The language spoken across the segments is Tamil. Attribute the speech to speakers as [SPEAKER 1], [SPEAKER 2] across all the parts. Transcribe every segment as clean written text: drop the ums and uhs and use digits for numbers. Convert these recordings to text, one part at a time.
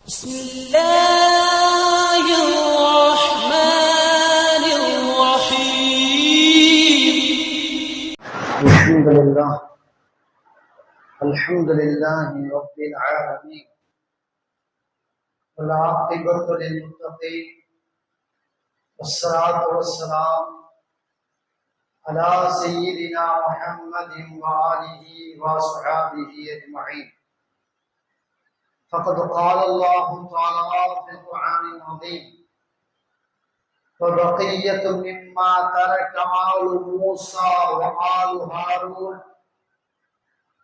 [SPEAKER 1] بسم الله الرحمن الرحيم
[SPEAKER 2] الحمد لله رب العالمين والعاقبة للمتقين والصلاة والسلام على سيدنا محمد وآله وصحبه أجمعين. فقد قال الله تعالى في القرآن العظيم: وبقية مما ترك آل موسى وآل هارون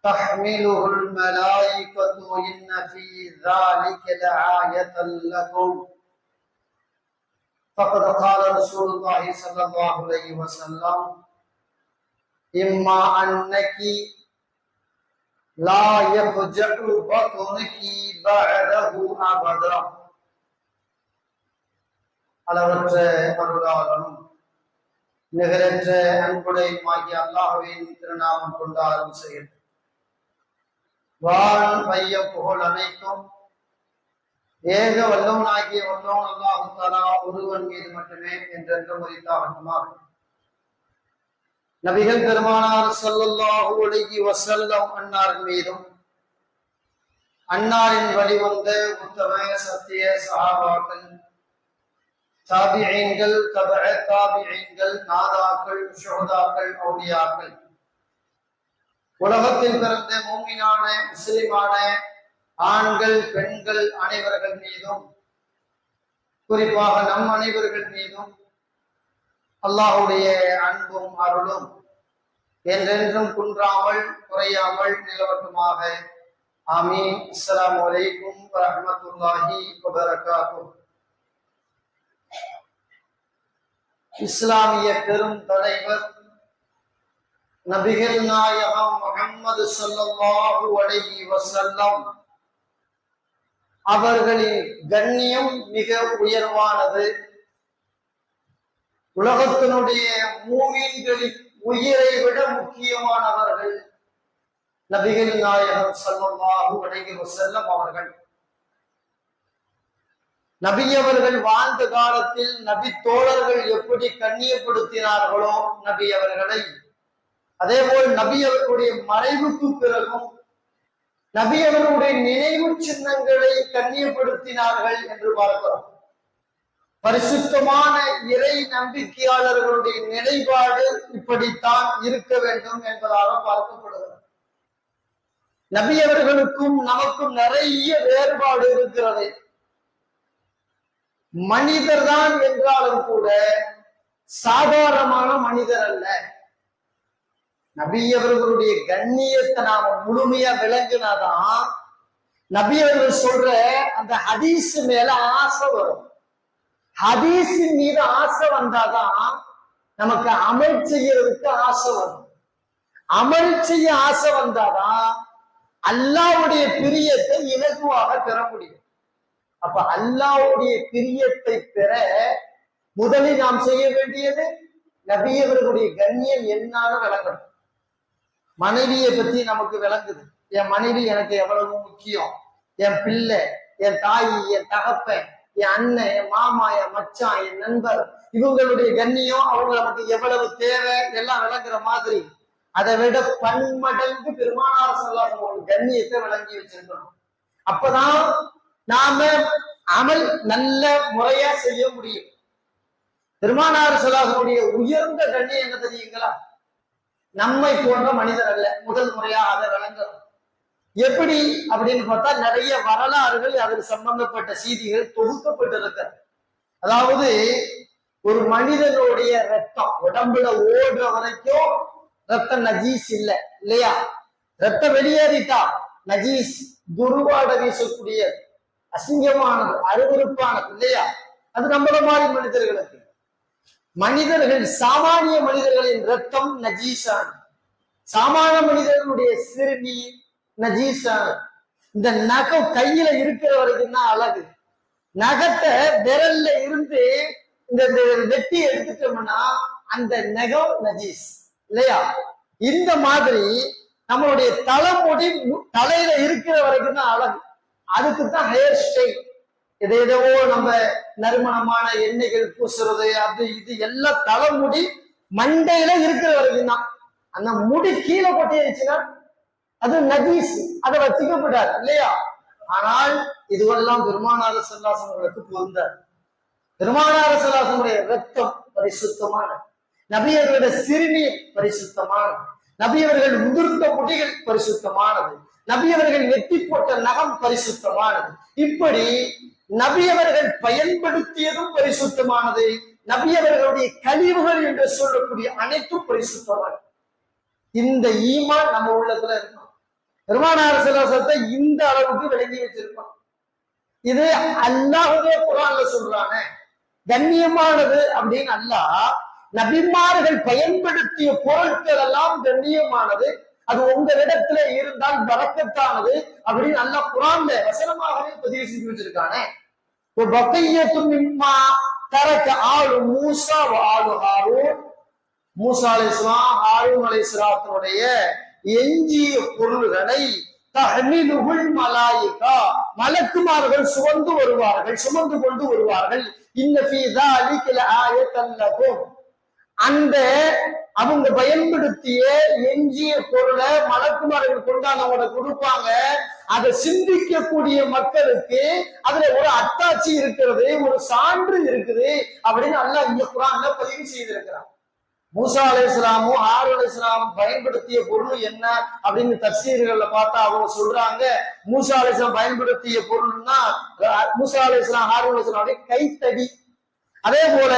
[SPEAKER 2] تحمله الملائكة إن في ذلك لآية لكم. فقد قال رسول الله صلى الله عليه وسلم: إما أنك لا يفجع بطنك بعده أبدا. அளவற்ற அருளாளனும் நிகரற்ற அன்புடையுமாகிய அல்லாஹ்வின் திருநாமம் கொண்டு ஆரம்பம் செய்கிறது. வான் மைய புகழ் அனைத்தும் ஏக வல்லவனாகிய வல்லவன் அல்லாஹ் தஆலா ஒருவன் மீது மட்டுமே என்றென்றும் உரித்தாகட்டுமாக. நபிகள் பெருமானார் ஸல்லல்லாஹு அலைஹி வஸல்லம் அன்னார் மீதும் அன்னாரின் வழிவந்த உத்தம சத்திய சஹாபாக்கள், தாபிஈன்கள், தபஅ தாபிஈன்கள், நாதாக்கள், ஷுஹதாக்கள், அவுலியாக்கள், உலகத்தில் பிறந்த மூமினான முஸ்லிமான ஆண்கள் பெண்கள் அனைவர்கள் மீதும், குறிப்பாக நம் அனைவர்கள் மீதும் அல்லாஹ்வுடைய அன்பும் அருளும் என்றென்றும் குன்றாமல் குறையாமல் நிலவட்டுமாக. ஆமீன். அஸ்ஸலாமு அலைக்கும் வரஹ்மத்துல்லாஹி வபரகாத்துஹு. இஸ்லாமிய பெரும் தலைவர் நபிகள் நாயகம் முஹம்மது ஸல்லல்லாஹு அலைஹி வஸல்லம் அவர்களின் கண்ணியம் மிக உயர்வானது. உலகத்தினுடைய மூமீன்களின் உயிரை விட முக்கியமானவர்கள் நபிகள் நாயகம் ஸல்லல்லாஹு அலைஹி வஸல்லம் அவர்கள். நபி அவர்கள் வாழ்ந்த காலத்தில் நபி தோழர்கள் எப்படி கண்ணியப்படுத்தினார்களோ நபி அவர்களை, அதே போல் நபி அவர்களுடைய மறைவுக்கு பிறகும் நபி அவர்களுடைய நினைவு சின்னங்களை கண்ணியப்படுத்தினார்கள் என்று பார்க்கிறோம். பரிசுத்தமான இறை நம்பிக்கையாளர்களுடைய நிலைப்பாடு இப்படித்தான் இருக்க வேண்டும் என்பதாக பார்க்கப்படுகிறது. நபி அவர்களுக்கும் நமக்கும் நிறைய வேறுபாடு இருக்கிறது. மனிதர் தான் என்றாலும் கூட சாதாரணமான மனிதர் அல்ல. நபி அவர்களுடைய கண்ணியத்தை நாம முழுமையா விளங்கினாதான் நபி அவர்கள் சொல்ற அந்த ஹதீஸ் மேல ஆசை வரும். ஹதீஸின் மீது ஆசை வந்தாதான் நமக்கு அமல் செய்யறதுக்கு ஆசை வரும். அமல் செய்ய ஆசை வந்தாதான் அல்லாஹ்வுடைய பிரியத்தை இலகுவாக பெற முடியும். அப்ப அல்லாஹ்வுடைய பிரியத்தை பெற முதலில் நாம் செய்ய வேண்டியது நபி அவர்களுடைய கண்ணியம் என்னன்னு விளங்கணும். மனைவியை பத்தி நமக்கு விளங்குது. என் மனைவி எனக்கு எவ்வளவு முக்கியம், என் பிள்ளை, என் தாய், என் தகப்பன், என் அண்ணன், என் மாமா, என் மச்சான், என் நண்பர், இவங்களுடைய கண்ணியம் அவங்க நமக்கு எவ்வளவு தேவை எல்லாம் விளங்குற மாதிரி அதை விட பன்மடங்கு பெருமானார் ஸல்லல்லாஹு அலைஹி வஸல்லம் கண்ணியத்தை விளங்கி வச்சிருக்கணும். அப்பதான் நாம அமல் நல்ல முறையா செய்ய முடியும். பெருமானார் ஸல்லல்லாஹு அலைஹி வஸல்லம் உயர்ந்த கண்ணியம் என்ன தெரியுங்களா? நம்மை போன்ற மனிதர் அல்ல. முதல் முறையா அதை விளங்கணும். எப்படி அப்படின்னு பார்த்தா நிறைய வரலாறுகள் அதில் சம்பந்தப்பட்ட செய்திகள் தொகுக்கப்பட்டிருக்க. அதாவது ஒரு மனிதனுடைய ரத்தம் உடம்புல ஓடுற வரைக்கும் ரத்தம் நஜீஸ் இல்லை இல்லையா? ரத்தம் வெளியேறிட்டா நஜீஸ், துர்வாட வீசக்கூடிய அசிங்கமானது, அருவருப்பானது இல்லையா? அது நம்மள மாதிரி மனிதர்களுக்கு. மனிதர்கள் சாமானிய மனிதர்களின் ரத்தம் நஜீஸானது. சாமானிய மனிதர்களுடைய சிறுமி நஜீஸானது. இந்த நகம் கையில இருக்கிற வரைக்கும் தான் அழகு. நகத்தை விரல்ல இருந்து இந்த வெட்டி எடுத்துட்டோம்னா அந்த நகம் நஜீஸ் இல்லையா? இந்த மாதிரி நம்மளுடைய தலைமுடி தலையில இருக்கிற வரைக்கும் தான் அழகு. அதுக்குத்தான் ஹேர் ஸ்டைல் எதையோ நம்ம நறுமணமான எண்ணெய்கள் பூசுறது, அது இது எல்லாம் தலைமுடி மண்டையில இருக்கிற வரைக்கும் தான். அந்த முடி கீழே கொட்டிருச்சுன்னா அது நஜீஸ், அதை வச்சுக்கப்படாது இல்லையா? ஆனால் இதுவெல்லாம் பெருமானார் ஸல்லல்லாஹு அலைஹி வஸல்லம் பொருந்தாது. பெருமானார் ஸல்லல்லாஹு அலைஹி வஸல்லம் ரத்தம் பரிசுத்தமானது, நபியர்களுடைய சிறுநீர் பரிசுத்தமானது, நபியவர்கள் முதிர்ந்த முடிகள் பரிசுத்தமானது, நபியவர்கள் வெட்டி போட்ட நகம் பரிசுத்தமானது. இப்படி நபியவர்கள் பயன்படுத்தியதும் பரிசுத்தமானது, நபியவர்களுடைய கழிவுகள் என்று சொல்லக்கூடிய அனைத்தும் பரிசுத்தமானது. இந்த ஈமான் நம்ம உள்ளத்துல இருக்கணும். பெருமானார் ஸல்லல்லாஹு அலைஹி வஸல்லம் இந்த அளவுக்கு விளங்கி வச்சிருக்கோம். இது அல்லாஹ்வே குர்ஆன்ல சொல்றானே கண்ணியமானது அப்படின்னு. அல்லாஹ் நபிமார்கள் பயன்படுத்திய பொருட்கள் எல்லாம் கண்ணியமானது, அது உங்களிடத்துல இருந்தால் பரக்கத்தானது அப்படின்னு அல்லாஹ் குர்ஆன்ல வசனமாகவே பதிவு செஞ்சு வச்சிருக்கானே. தரக்க ஆளு மூசா ஆளு ஹாரூன், மூசா அலைஹிஸ்ஸலாம் ஹாரூன் அலைஹிஸ்ஸலாத்துடைய எஞ்சிய பொருள்களை தஹ்மிலுல் மலாயிகா, மலக்குமார்கள் சுமந்து வருவார்கள், சுமந்து கொண்டு வருவார்கள். இன்ன ஃபீ ஸாலிக லஆயத்தன் லகும், அந்த அவங்க பயன்படுத்திய எஞ்சிய பொருளை மலக்குமார்கள் கொண்டாங்க கொடுப்பாங்க. அதை சிந்திக்கக்கூடிய மக்களுக்கு அதுல ஒரு அத்தாட்சி இருக்கிறது, ஒரு சான்று இருக்குது அப்படின்னு அல்லாஹ் இந்த குர்ஆன்ல பதிவு செய்திருக்கிறான். மூசா அலைஹிஸ்ஸலாமும் ஹாரூன் அலைஹிஸ்ஸலாமும் பயன்படுத்திய பொருள் என்ன அப்படின்னு தஃசீர்கள்ல பார்த்தா அவங்க சொல்றாங்க, மூசா அலைஹிஸ்ஸலாம் பயன்படுத்திய பொருள்னா மூசா அலைஹிஸ்ஸலாம் ஹாரூன் அலைஹிஸ்ஸலாமுடைய கைத்தடி, அதே போல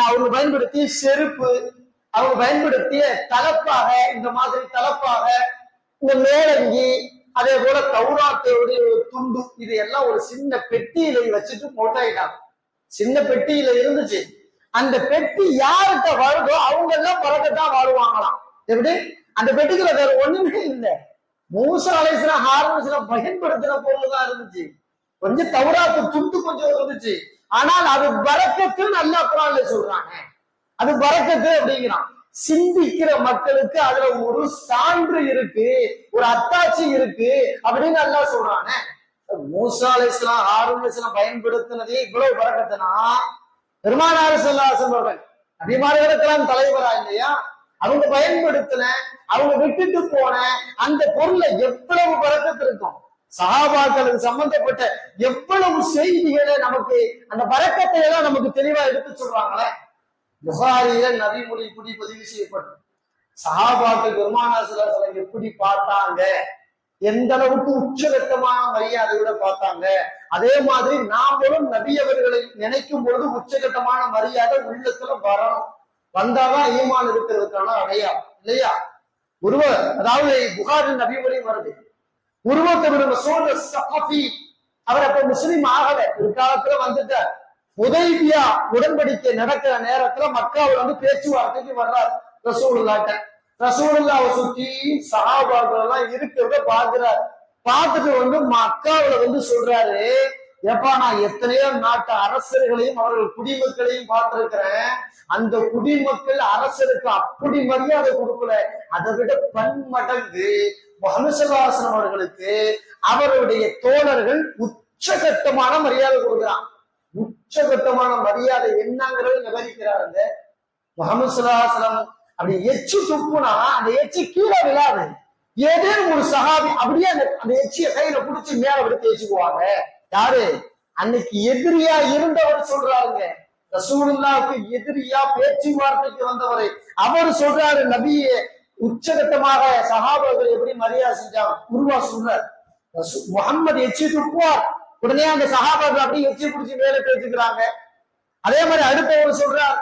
[SPEAKER 2] அவங்க பயன்படுத்திய செருப்பு, அவங்க பயன்படுத்திய தலப்பாக, இந்த மாதிரி தலப்பாக, இந்த மேலங்கி, அதே போல தௌராத்துடைய துண்டு, இது எல்லாம் ஒரு சின்ன பெட்டியில வச்சுட்டு போட்டாயிட்டாங்க. சின்ன பெட்டியில இருந்துச்சு. அந்த பெட்டி யார்கிட்ட வருதோ அவங்க எல்லாம் பறக்கத்தான் வாழுவாங்களாம். எப்படி? அந்த பெட்டிக்குள்ள வேற ஒண்ணுமே இல்லை. மூசா அலைஹிஸ்ஸலாம் ஹாரூன் அலைஹிஸ்ஸலாம் பயன்படுத்தின பொருள் தான் இருந்துச்சு. கொஞ்சம் தௌராத்து துண்டு கொஞ்சம் இருந்துச்சு. ஆனால் அது பரக்கத்துன்னு அல்லாஹ் குர்ஆன்ல சொல்றாங்க. அது பரக்கத்து அப்படிங்கிறான். சிந்திக்கிற மக்களுக்கு அதுல ஒரு சான்று இருக்கு, ஒரு அத்தாட்சி இருக்கு அப்படின்னு அல்லாஹ் சொல்றாங்க. மூசா அலைஹிஸ்ஸலாம் ஹாரூன் அலைஹிஸ்ஸலாம் பயன்படுத்தினதே இவ்வளவு பரக்கத்துனா, பெருமானார் ஸல்லல்லாஹு அலைஹி வஸல்லம் நபிமார்களுக்கெல்லாம் தலைவரா இல்லையா, அவங்க பயன்படுத்தின, அவங்க விட்டுட்டு போன அந்த பொருளை எவ்வளவு பரக்கத்து இருக்கும். சஹாபாக்களுக்கு சம்பந்தப்பட்ட எவ்வளவு செய்திகளை நமக்கு அந்த பரக்கத்தை எல்லாம் நமக்கு தெளிவா எடுத்து சொல்றாங்களே. புகாரியில நபிமொழி இப்படி பதிவு செய்யப்படும். சஹாபாக்கள் பெருமானார் ஸல்லல்லாஹு அலைஹி வஸல்லம் எப்படி பார்த்தாங்க, எந்த அளவுக்கு உச்சகட்டமான மரியாதையோட பார்த்தாங்க, அதே மாதிரி நாமளும் நபி அவர்களை நினைக்கும் பொழுது உச்சகட்டமான மரியாதை உள்ளத்துல வரணும். வந்தாதான் ஈமான் இருக்கிறதுக்கான அடையாளம் இல்லையா? ஒருவர், அதாவது புகாரி நபிமொழி வருது, அவர் அப்ப முஸ்லீம் ஆகல, பிற்காலத்துல வந்துட்டார். ஹுதைபியா உடன்படிக்கை நடக்கிற நேரத்துல மக்காவுல வந்து பேச்சுவார்த்தைக்கு வர்றார் ரசூலுல்லாஹ்ட்ட. ரசூலுல்லாஹ்வை சுற்றி சஹாபாக்கள் எல்லாம் இருக்கிறத பாக்குறாரு. பார்த்துட்டு வந்து மக்காவுல வந்து சொல்றாரு, எப்பா நான் எத்தனையோ நாட்டு அரசர்களையும் அவர்கள் குடிமக்களையும் பார்த்திருக்கிறேன், அந்த குடிமக்கள் அரசருக்கு அப்படி மரியாதை கொடுக்கல, அதை விட பன்மடங்கு முஹம்மது ஸல்லல்லாஹு அலைஹி வஸல்லம் அவர்களுக்கு அவருடைய தோழர்கள் உச்சகட்டமான மரியாதை கொடுக்கிறான். உச்சகட்டமான மரியாதை என்னங்கிறது விவரிக்கிறாருங்க. முஹம்மது ஸல்லல்லாஹு அலைஹி வஸல்லம் அப்படி எச்சு துப்புனா அந்த எச்சு கீழே விழாது. ஏதேனும் ஒரு சஹாபி அப்படியே அந்த எச்சிய கையில புடிச்சு மேல விட்டு தேய்ச்சுக்குவாங்க. யாரு? அன்னைக்கு எதிரியா இருந்தவர் சொல்றாருங்க, ரசூலுல்லாஹ்வுக்கு எதிரியா பேச்சுவார்த்தைக்கு வந்தவரை அவர் சொல்றாரு, நபியே உச்சகட்டமாக சஹாபாக்கள் எப்படி மரியாதை செஞ்சாங்க. உருவா சொல்றார், முஹம்மது எச்சி துப்புவார், உடனே அந்த சஹாபாக்கள் அப்படியே எச்சி பிடிச்சி மேல பேச்சுக்கிறாங்க. அதே மாதிரி அடுத்தவர் சொல்றார்,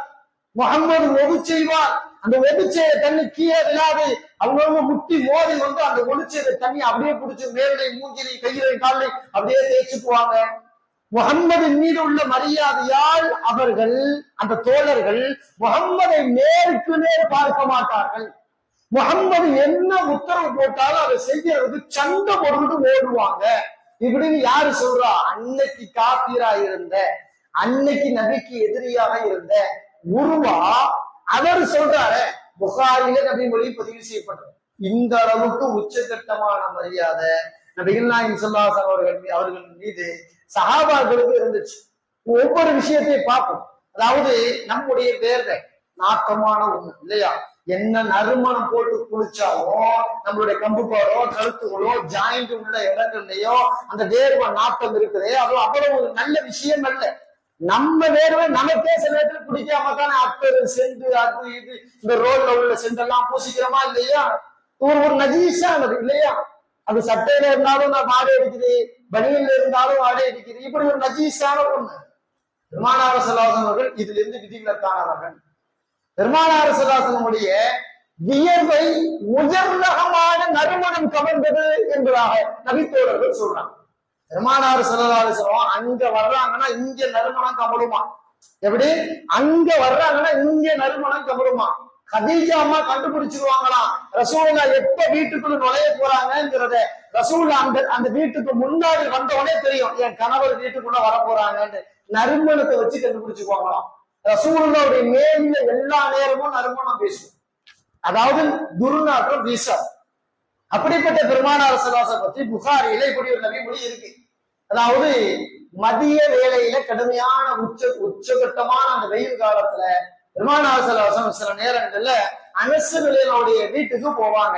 [SPEAKER 2] முஹம்மது ஒது செய்வார், அந்த ஒதுச்செய்த தண்ணி கீழே விழாது, அவங்கவுங்க முட்டி மோதி வந்து அந்த ஒளிச்செய்த தண்ணி அப்படியே பிடிச்சி மேலே மூஞ்சிலை கையிலை காலை அப்படியே தேய்ச்சுக்குவாங்க. முஹம்மது மீது உள்ள மரியாதையால் அவர்கள் அந்த தோழர்கள் முஹம்மதை நேருக்கு நேர் பார்க்க மாட்டார்கள். முஹம்மது என்ன உத்தரவு போட்டாலும் அதை செய்யறதுக்கு சண்டை போட்டுக்கிட்டு ஓடுவாங்க. இப்படின்னு யாரு சொல்றா? அன்னைக்கு காபீரா இருந்த, அன்னைக்கு நபிக்கு எதிரியாக இருந்த உருவா அவர் சொல்றாரு. புகாரில நபி மொழி பதிவு செய்யப்பட்டது. இந்த அளவுக்கு உச்சகட்டமான மரியாதை நபிகள் நாயகம் ஸல்லல்லாஹு அலைஹி வஸல்லம் அவர்கள் மீது சஹாபாக்களுக்கு இருந்துச்சு. ஒவ்வொரு விஷயத்தையும் பார்ப்போம். அதாவது நம்முடைய வேர்வை நாட்டமான ஒண்ணு இல்லையா? என்ன நறுமணம் போட்டு குளிச்சாலும் நம்மளுடைய கம்புப்பாரோ கழுத்துகளோ ஜாயிண்ட் உள்ள இடங்கள்லயோ அந்த வேர்வை நாட்டம் இருக்குது. அது அவ்வளவு ஒரு நல்ல விஷயம் அல்ல. நம்ம வேர்வை நமக்கே சில நேரத்தில் பிடிக்காம தானே அத்தரு சென்று அது இது இந்த ரோட்ல உள்ள சென்றெல்லாம் பூசிக்கிறோமா இல்லையா? ஒரு நஜீஸானது இல்லையா? அது சட்டையில இருந்தாலும் நான் வாடை அடிக்குது, பனியில இருந்தாலும் வாடை அடிக்குது. இப்படி ஒரு நஜீஸான ஒண்ணு. பெருமானார் ஸல்லல்லாஹு அலைஹி வஸல்லம் அவர்கள் இதுல இருந்து விதிவிலக்கானவர்கள். பெருமானார் ஸல்லல்லாஹு அலைஹி வஸல்லம் வியர்வை உயர்ரகமான நறுமணம் கவர்ந்தது என்பதாக நபித்தோழர்கள் சொல்றாங்க. பெருமானார் ஸல்லல்லாஹு அலைஹி வஸல்லம் அங்க வர்றாங்கன்னா இங்க நறுமணம் கமழுமா? எப்படி? அங்க வர்றாங்கன்னா இங்க நறுமணம் கமழுமா? கதீஜா அம்மா கண்டுபிடிச்சிருவாங்களாம் ரசூலுல்லாஹ் எப்ப வீட்டுக்குள்ள நுழைய போறாங்கிறத. ரசூலுல்லாஹ் அந்த வீட்டுக்கு முன்னாடி வந்தவனே தெரியும் என் கணவர் வீட்டுக்குள்ள வர போறாங்கன்னு. நறுமணத்தை வச்சு கண்டுபிடிச்சுக்குவாங்களாம். ரசூலுல்லாஹ்வுடைய மேலில எல்லா நேரமும் நறுமணம் பேசும். அதாவது துர்நாற்றம் வீசாது. அப்படிப்பட்ட பெருமானார் ஸல்லல்லாஹு அலைஹி வஸல்லம் பத்தி புகாரியில இப்படி ஒரு நபிமொழி இருக்கு. அதாவது மதிய வேளையில கடுமையான உச்சகட்டமான அந்த வெயில் காலத்துல பெருமானார் ஸல்லல்லாஹு அலைஹி வஸல்லம் சில நேரங்கள்ல அனஸ் பின்னுடைய வீட்டுக்கு போவாங்க.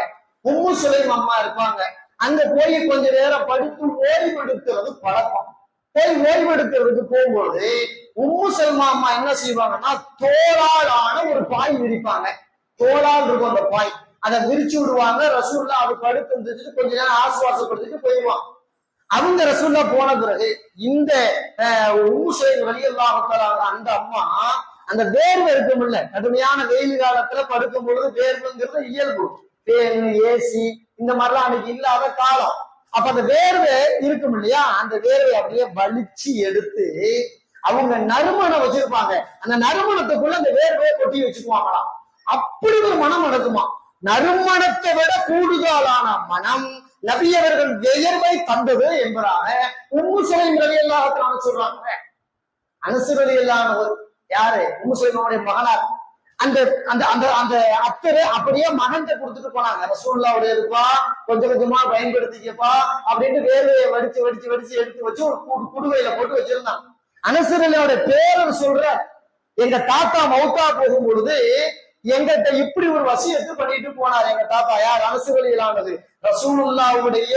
[SPEAKER 2] உம்மு சுலைம் அம்மா இருப்பாங்க. அங்க போய் கொஞ்ச நேரம் படுத்து ஓய்வெடுக்கிறது பழக்கம். போய் ஓய்வெடுக்கிறதுக்கு போகும்போது உம்மு சல்மா அம்மா என்ன செய்வாங்கன்னா தோளால் ஆன ஒரு பாய் விரிப்பாங்க. தோளால் இருக்கும் அந்த பாய், அதை விரிச்சு விடுவாங்க. ரசூலுல்லாஹ் அது படுத்து இருந்துட்டு கொஞ்ச நேரம் ஆசுவாசப்படுத்திட்டு போயிடுவாங்க. அவங்க ரசூலுல்லாஹ் போன பிறகு இந்த உம்மு சுலைம் ரலியல்லாஹு தஆலா அந்த அம்மா அந்த வேர்வை இருக்கும்ல, கடுமையான வெயில் காலத்துல படுக்கும் பொழுது வேர்வுங்கிறது இயல்பு. ஃபேன் ஏசி இந்த மாதிரிலாம் அன்னைக்கு இல்லாத காலம். அப்ப அந்த வேர்வை இருக்கும் இல்லையா? அந்த வேர்வை அப்படியே வலிச்சு எடுத்து அவங்க நறுமணம் வச்சிருப்பாங்க. அந்த நறுமணத்துக்குள்ள அந்த வேர்வையை கொட்டி வச்சுக்குவாங்களாம். அப்படி ஒரு மனம் நடக்குமா? நறுமணத்தை விட கூடுதலான மனம் நபி அவர்கள் வியர்வை தந்தது என்பதாக உம்மு சுலைம் ரலியல்லாஹு தஆலா சொல்றாங்க. அனஸ் ரலியல்லாஹு யாரு? உம்மு சுலைமுடைய மகனார். அந்த அந்த அந்த அந்த அத்தரை அப்படியே மகன்கிட்ட கொடுத்துட்டு போனாங்க. ரசூலுல்லாஹ்வுடைய இருப்பா, கொஞ்சம் கொஞ்சமா பயன்படுத்திக்கப்பா அப்படின்னு வேர்வையை வடிச்சு வடிச்சு வடிச்சு எடுத்து வச்சு ஒரு குடுவையில போட்டு வச்சிருந்தாங்க. அனஸ் ரலியல்லாஹுடைய பேரர் சொல்ற, எங்க தாத்தா மௌத்தா போகும் பொழுது எங்கிட்ட இப்படி ஒரு வசியத்து பண்ணிட்டு போனார். எங்க தாத்தா யார்? அனஸ் ரலியல்லாஹு ரசூலுல்லாஹ்வுடைய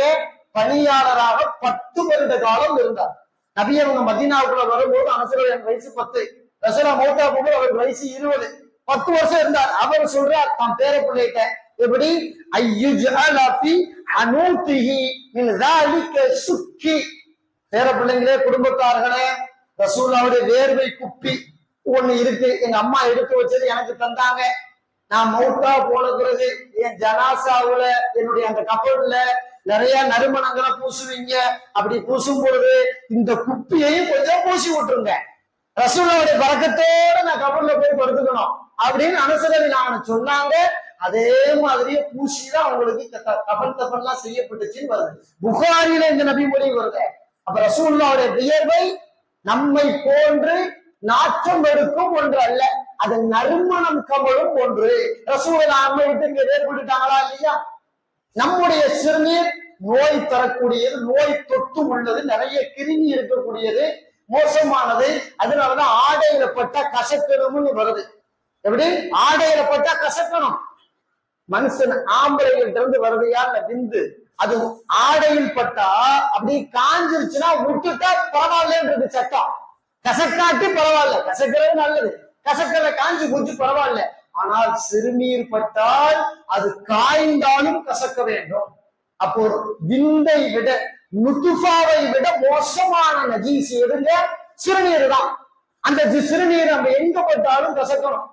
[SPEAKER 2] பணியாளராக 10 வருட காலம் இருந்தார். நபி அவங்க மதீனாவுக்குள்ள வரும்போது அனஸ் ரலியல்லாஹு வயசு 10, ரசூலுல்லாஹ் மௌத்தா போகும்போது அவருக்கு வயசு 20. 10 வருஷம் இருந்தார். அவர் சொல்றார் தான் பேர பிள்ளைகிட்ட, எப்படி பேர பிள்ளைங்களே குடும்பத்தார்களே, ரசூலுல்லாஹ்வுடைய வேர்வை குப்பி ஒண்ணு இருக்கு, எங்க அம்மா எடுத்து வச்சது எனக்கு தந்தாங்க. நான் மௌத்தா போன பிறகு என் ஜனாசாவுல என்னுடைய அந்த கபர்ல நிறைய நறுமணங்களை பூசுவீங்க. அப்படி பூசும் பொழுது இந்த குப்பியையும் கொஞ்சம் பூசி விட்டுருங்க. ரசூலுல்லாஹ்வுடைய பரக்கத்தோட நான் கபர்ல போய் படுத்துக்கணும் அப்படின்னு அனஸ் ரலியல்லாஹு சொன்னாங்க. அதே மாதிரியே பூசிதான் அவங்களுக்கு கஃன் தஃபன்லாம் செய்யப்பட்டுச்சுன்னு வருது. புகாரில இந்த நபிமொழி வருது. அப்ப ரசூலுல்லாஹ்வுடைய வியர்வை நம்மை போன்று நாற்றம் எடுக்கும் ஒன்று அல்ல, அது நறுமணம் கமழும் ஒன்று. ரசூலுல்லாஹ் நம்ம விட்டு இங்க வேறுபட்டுட்டாங்களா இல்லையா? நம்முடைய சிறுநீர் நோய் தரக்கூடியது, நோய் தொற்று உள்ளது, நிறைய கிருமி இருக்கக்கூடியது, மோசமானது. அதனாலதான் ஆடையில பட்டா கசக்கணும்னு வருது. எப்படி? ஆடையில பட்டா கசக்கணும். மனுஷன் ஆம்பளைகிட்ட இருந்து வருதையா விந்து, அது ஆடையில் பட்டா அப்படி காஞ்சிருச்சுன்னா விட்டுட்டா பரவாயில்லன்றது சட்டம். கசக்காட்டி பரவாயில்ல, கசக்கிறது நல்லது. கசக்கல காஞ்சி குஞ்சு பரவாயில்ல. ஆனால் சிறுநீர் பட்டால் அது காய்ந்தாலும் கசக்க வேண்டும். அப்போ விந்தை விட நுதுஃபாவை விட மோசமான நஜீஸ் எதுங்க? சிறுநீர் தான். அந்த சிறுநீர் நம்ம எங்க பட்டாலும் கசக்கணும்.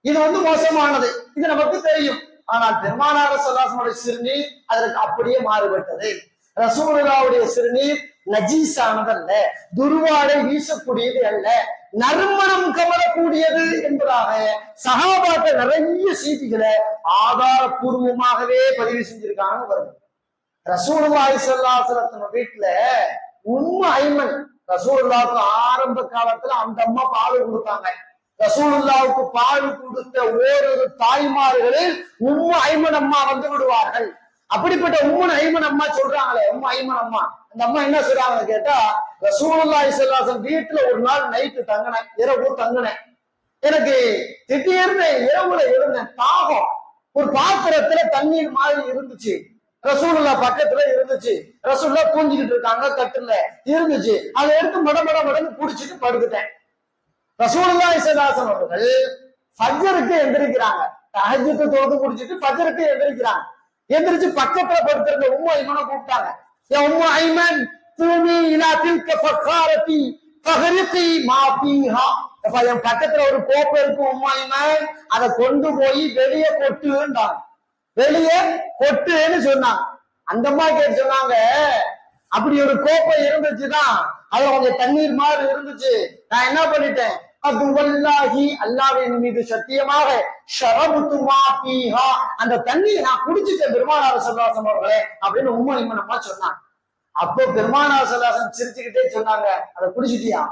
[SPEAKER 2] இது மோசமானது, இது நமக்கு தெரியும். ஆனால் பெருமானார் ஸல்லல்லாஹு அலைஹி வஸல்லம் சிறுநீர் அதற்கு அப்படியே மாறுபட்டது. ரசூலுல்லாஹ்வுடைய சிறுநீர் நஜீஸானதல்ல, துர்வாடை வீசக்கூடியது அல்ல, நறுமணம் கமலக்கூடியது என்பதாக சஹாபாக்கள் நிறைய செய்திகளை ஆதாரபூர்வமாகவே பதிவு செஞ்சிருக்காங்க வருது. ரசூலுல்லாஹி ஸல்லல்லாஹு அலைஹி வஸல்லம் வீட்டுல உம்மு ஐமன் ரசூலுல்லாஹ்வுக்கு ஆரம்ப காலத்துல அந்த அம்மா பால் கொடுத்தாங்க. ரசூலுல்லாஹ்வுக்கு பால் கொடுத்த ஓரொரு தாய்மார்களில் உம்மு ஐமன் அம்மா வந்து விடுவார்கள். அப்படிப்பட்ட உம்மன் ஐமன் அம்மா சொல்றாங்களே, ஐமன் அம்மா, அந்த அம்மா என்ன சொல்றாங்கன்னு கேட்டா, ரசூலுல்லாஹி ஸல்லல்லாஹு அலைஹி வஸல்லம் வீட்டுல ஒரு நாள் நைட்டு தங்கினேன், இரவு தங்கினேன். எனக்கு திடீர்னு இரவுல இருந்தேன், தாகம். ஒரு பாத்திரத்துல தண்ணீர் மாதிரி இருந்துச்சு, ரசூலுல்லா பக்கத்துல இருந்துச்சு, ரசூலுல்லா தூங்கிக்கிட்டு இருக்காங்க, கட்டுல இருந்துச்சு. அதை எடுத்து மடமடன்னு குடிச்சிட்டு படுத்துட்டேன். ரசூலுல்லாஹி ஸல்லல்லாஹு அலைஹி வஸல்லம் அவர்கள் ஃபஜ்ருக்கு எந்திரிக்கிறாங்க, தஹஜ்ஜுத் தொழுது குடிச்சிட்டு ஃபஜ்ருக்கு எந்திரிக்கிறாங்க. எந்திரிச்சு பக்கத்துல படுத்திருந்த உம்மு ஐமனை கூப்பிட்டாங்க. யா உம்மு ஐமன் தூமி இலா தில்க ஃபகாரதி ஃபஹரிகி மா ஃபீஹா. அப்ப என் பக்கத்துல ஒரு கோப்பை இருக்கு உம்மு ஐமன், அதை கொண்டு போய் வெளியே கொட்டுன்றாங்க. வெளியே கொட்டுன்னு சொன்னாங்க. அந்த அம்மா கேட்டு சொன்னாங்க, அப்படி ஒரு கோப்பை இருந்துச்சுதான், அதுல கொஞ்சம் தண்ணீர் மாதிரி இருந்துச்சு, நான் என்ன பண்ணிட்டேன், அது வல்லாஹி அல்லாஹ்வின் மீது சத்தியமாக ஷரபுதுமா ஃபீஹா, அந்த தண்ணியை நான் குடிச்சிட்டேன் பெருமானார் ஸல்லல்லாஹு அலைஹி அவர்களே அப்படின்னு உம்மு ஐமன் அம்மா சொன்னாங்க. அப்போ பெருமானார் ஸல்லல்லாஹு அலைஹி சிரிச்சுக்கிட்டே சொன்னாங்க, அதை குடிச்சிட்டியா?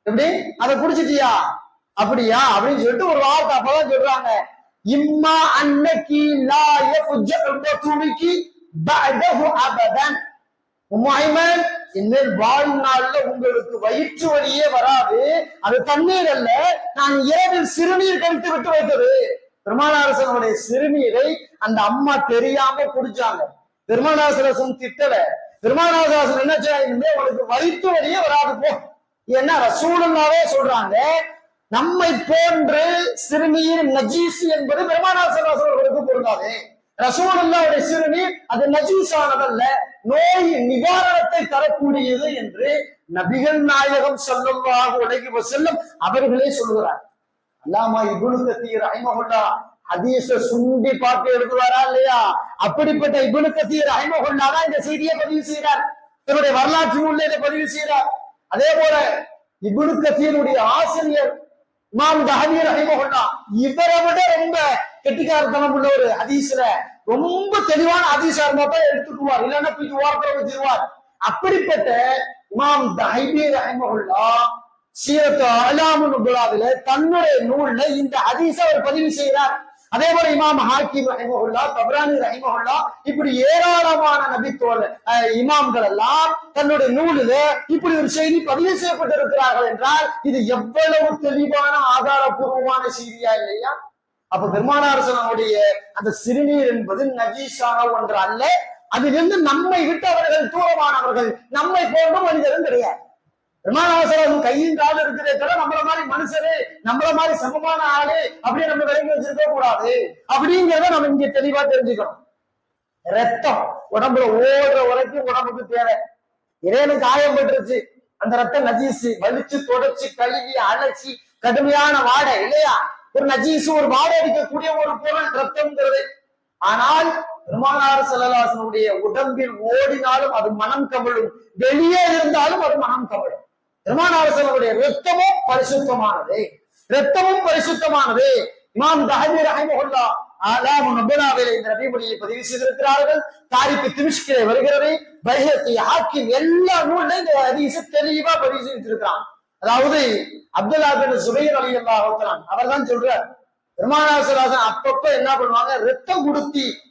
[SPEAKER 2] எப்படி அதை குடிச்சிட்டியா? அப்படியா அப்படின்னு சொல்லிட்டு ஒரு வார்த்தை அப்பதான் சொல்றாங்க, இம்மா அன்னகி லா யஃஜுபுதுமிகி பஅதஹு அபதன். உம்மு ஐமன், இனிமேல் வாழ்நாள்ல உங்களுக்கு வயிற்று வலியே வராது, அது தண்ணீர் அல்ல, நான் இரவில் சிறுநீர் கழித்து விட்டு வைத்தது. பெருமானாரசனுடைய சிறுநீரை அந்த அம்மா தெரியாம குடிச்சாங்க. பெருமானாரசன் திட்டல. பெருமானாரசன் என்ன செய்ய, இனிமேல் உனக்கு வயிற்று வலியே வராது போ. ஏன்னா ரசூலுல்லாஹ்வே சொல்றாங்க, நம்மை போன்று சிறுநீர் நஜீஸ் என்பது பெருமானார் அவர்களுக்கு பொருந்தாது. ரசூலுல்லாஹ்வுடைய சிறுநீர் அது நஜீஸானதல்ல, நோய் நிவாரணத்தை தரக்கூடியது என்று நபிகள் நாயகம் ஸல்லல்லாஹு அலைஹி வஸல்லம் அவர்களே சொல்கிறார். அல்லாமா இப்னு கஸீர் ரஹிமஹுல்லாஹ் ஹதீஸ சுண்டி பார்த்து எழுதுவாரா இல்லையா? அப்படிப்பட்ட இப்னு கஸீர் ரஹிமஹுல்லாஹ் தான் இந்த செய்தியை பதிவு செய்கிறார், தன்னுடைய வரலாற்று நூலில் இதை பதிவு செய்கிறார். அதே போல இப்னு கஸீருடைய ஆசிரியர் இமாம் தஹபி ரஹிமஹுல்லாஹ் இவரை விட ரொம்ப கெட்டிக்காரத்தனம் உள்ள ஒரு ஹதீஸ்ல ரொம்ப தெளிவான ஹதீஸா இருந்தா தான் எடுத்துக்குவார், இல்லைன்னா தூக்கி ஓரத்துல வச்சிருவார். அப்படிப்பட்ட இமாம் தஹபி ரஹிமஹுல்லாஹ் சீரத்து அலாமுன் நுபுலாவில தன்னுடைய நூல்ல இந்த ஹதீஸை அவர் பதிவு செய்கிறார். அதே போல இமாம் ஹாக்கிம் ரஹிமஹுல்லாஹ், தப்ரானி ரஹிமஹுல்லாஹ், இப்படி ஏராளமான நபித்தோல் இமாம்கள் எல்லாம் தன்னுடைய நூலில இப்படி ஒரு செய்தி பதிவு செய்யப்பட்டிருக்கிறார்கள் என்றால் இது எவ்வளவு தெளிவான ஆதாரபூர்வமான செய்தியா இல்லையா? அப்ப பெருமானாரசனுடைய அந்த சிறுநீர் என்பது நஜீஸான ஒன்று அல்ல, அதிலிருந்து நம்மை விட்டு அவர்கள் தூரமானவர்கள், நம்மை போன்ற மனிதரும் கிடையாது. பெருமானாரசன் கையின் கால இருக்கிறதே தவிர நம்மள மாதிரி மனுஷரு, நம்மள மாதிரி சமமான ஆளு அப்படியே நம்ம விளங்கி வச்சிருக்க கூடாது அப்படிங்கிறத நம்ம இங்க தெளிவா தெரிஞ்சுக்கணும். ரத்தம் உடம்புல ஓடுற வரைக்கும் உடம்புக்கு தேவை. இறைவனுக்கு காயப்பட்டுருச்சு, அந்த ரத்தம் நஜீசு, வலிச்சு தொடச்சு கழுவி அலசி கடுமையான வாடை இல்லையா, ஒரு நஜீசு, ஒரு வாடை அடிக்கக்கூடிய ஒரு பொருள் ரத்தம்ங்கிறது. ஆனால் பெருமானார் ஸல்லல்லாஹு அலைஹி வஸல்லம் உடம்பில் ஓடினாலும் அது மனம் கமழும், வெளியே இருந்தாலும் அது மனம் கமழும். பெருமானார் ஸல்லல்லாஹு அலைஹி வஸல்லம் ரத்தமும் பரிசுத்தமானது, ரத்தமும் பரிசுத்தமானது. இமாம் தஹபி ரஹிமஹுல்லாஹ் அலாமுன் நுபுலாவிலே இந்த நபிமொழியை பதிவு செய்திருக்கிறார்கள். தாரிக் திமிஷ்கிலே வருகிறது, பைஹகி, ஹாக்கிம் எல்லா நூல்ல இந்த ஹதீஸை தெளிவா பதிவு செய்திருக்கிறான். அதாவது அப்துல்லா பின் சுபைர் ரலியல்லாஹு தஆலா அவர் தான் சொல்றார், பெருமானார் ஸல்லல்லாஹு அலைஹி வஸல்லம் அப்பப்ப என்ன பண்ணுவாங்க, ரத்தம்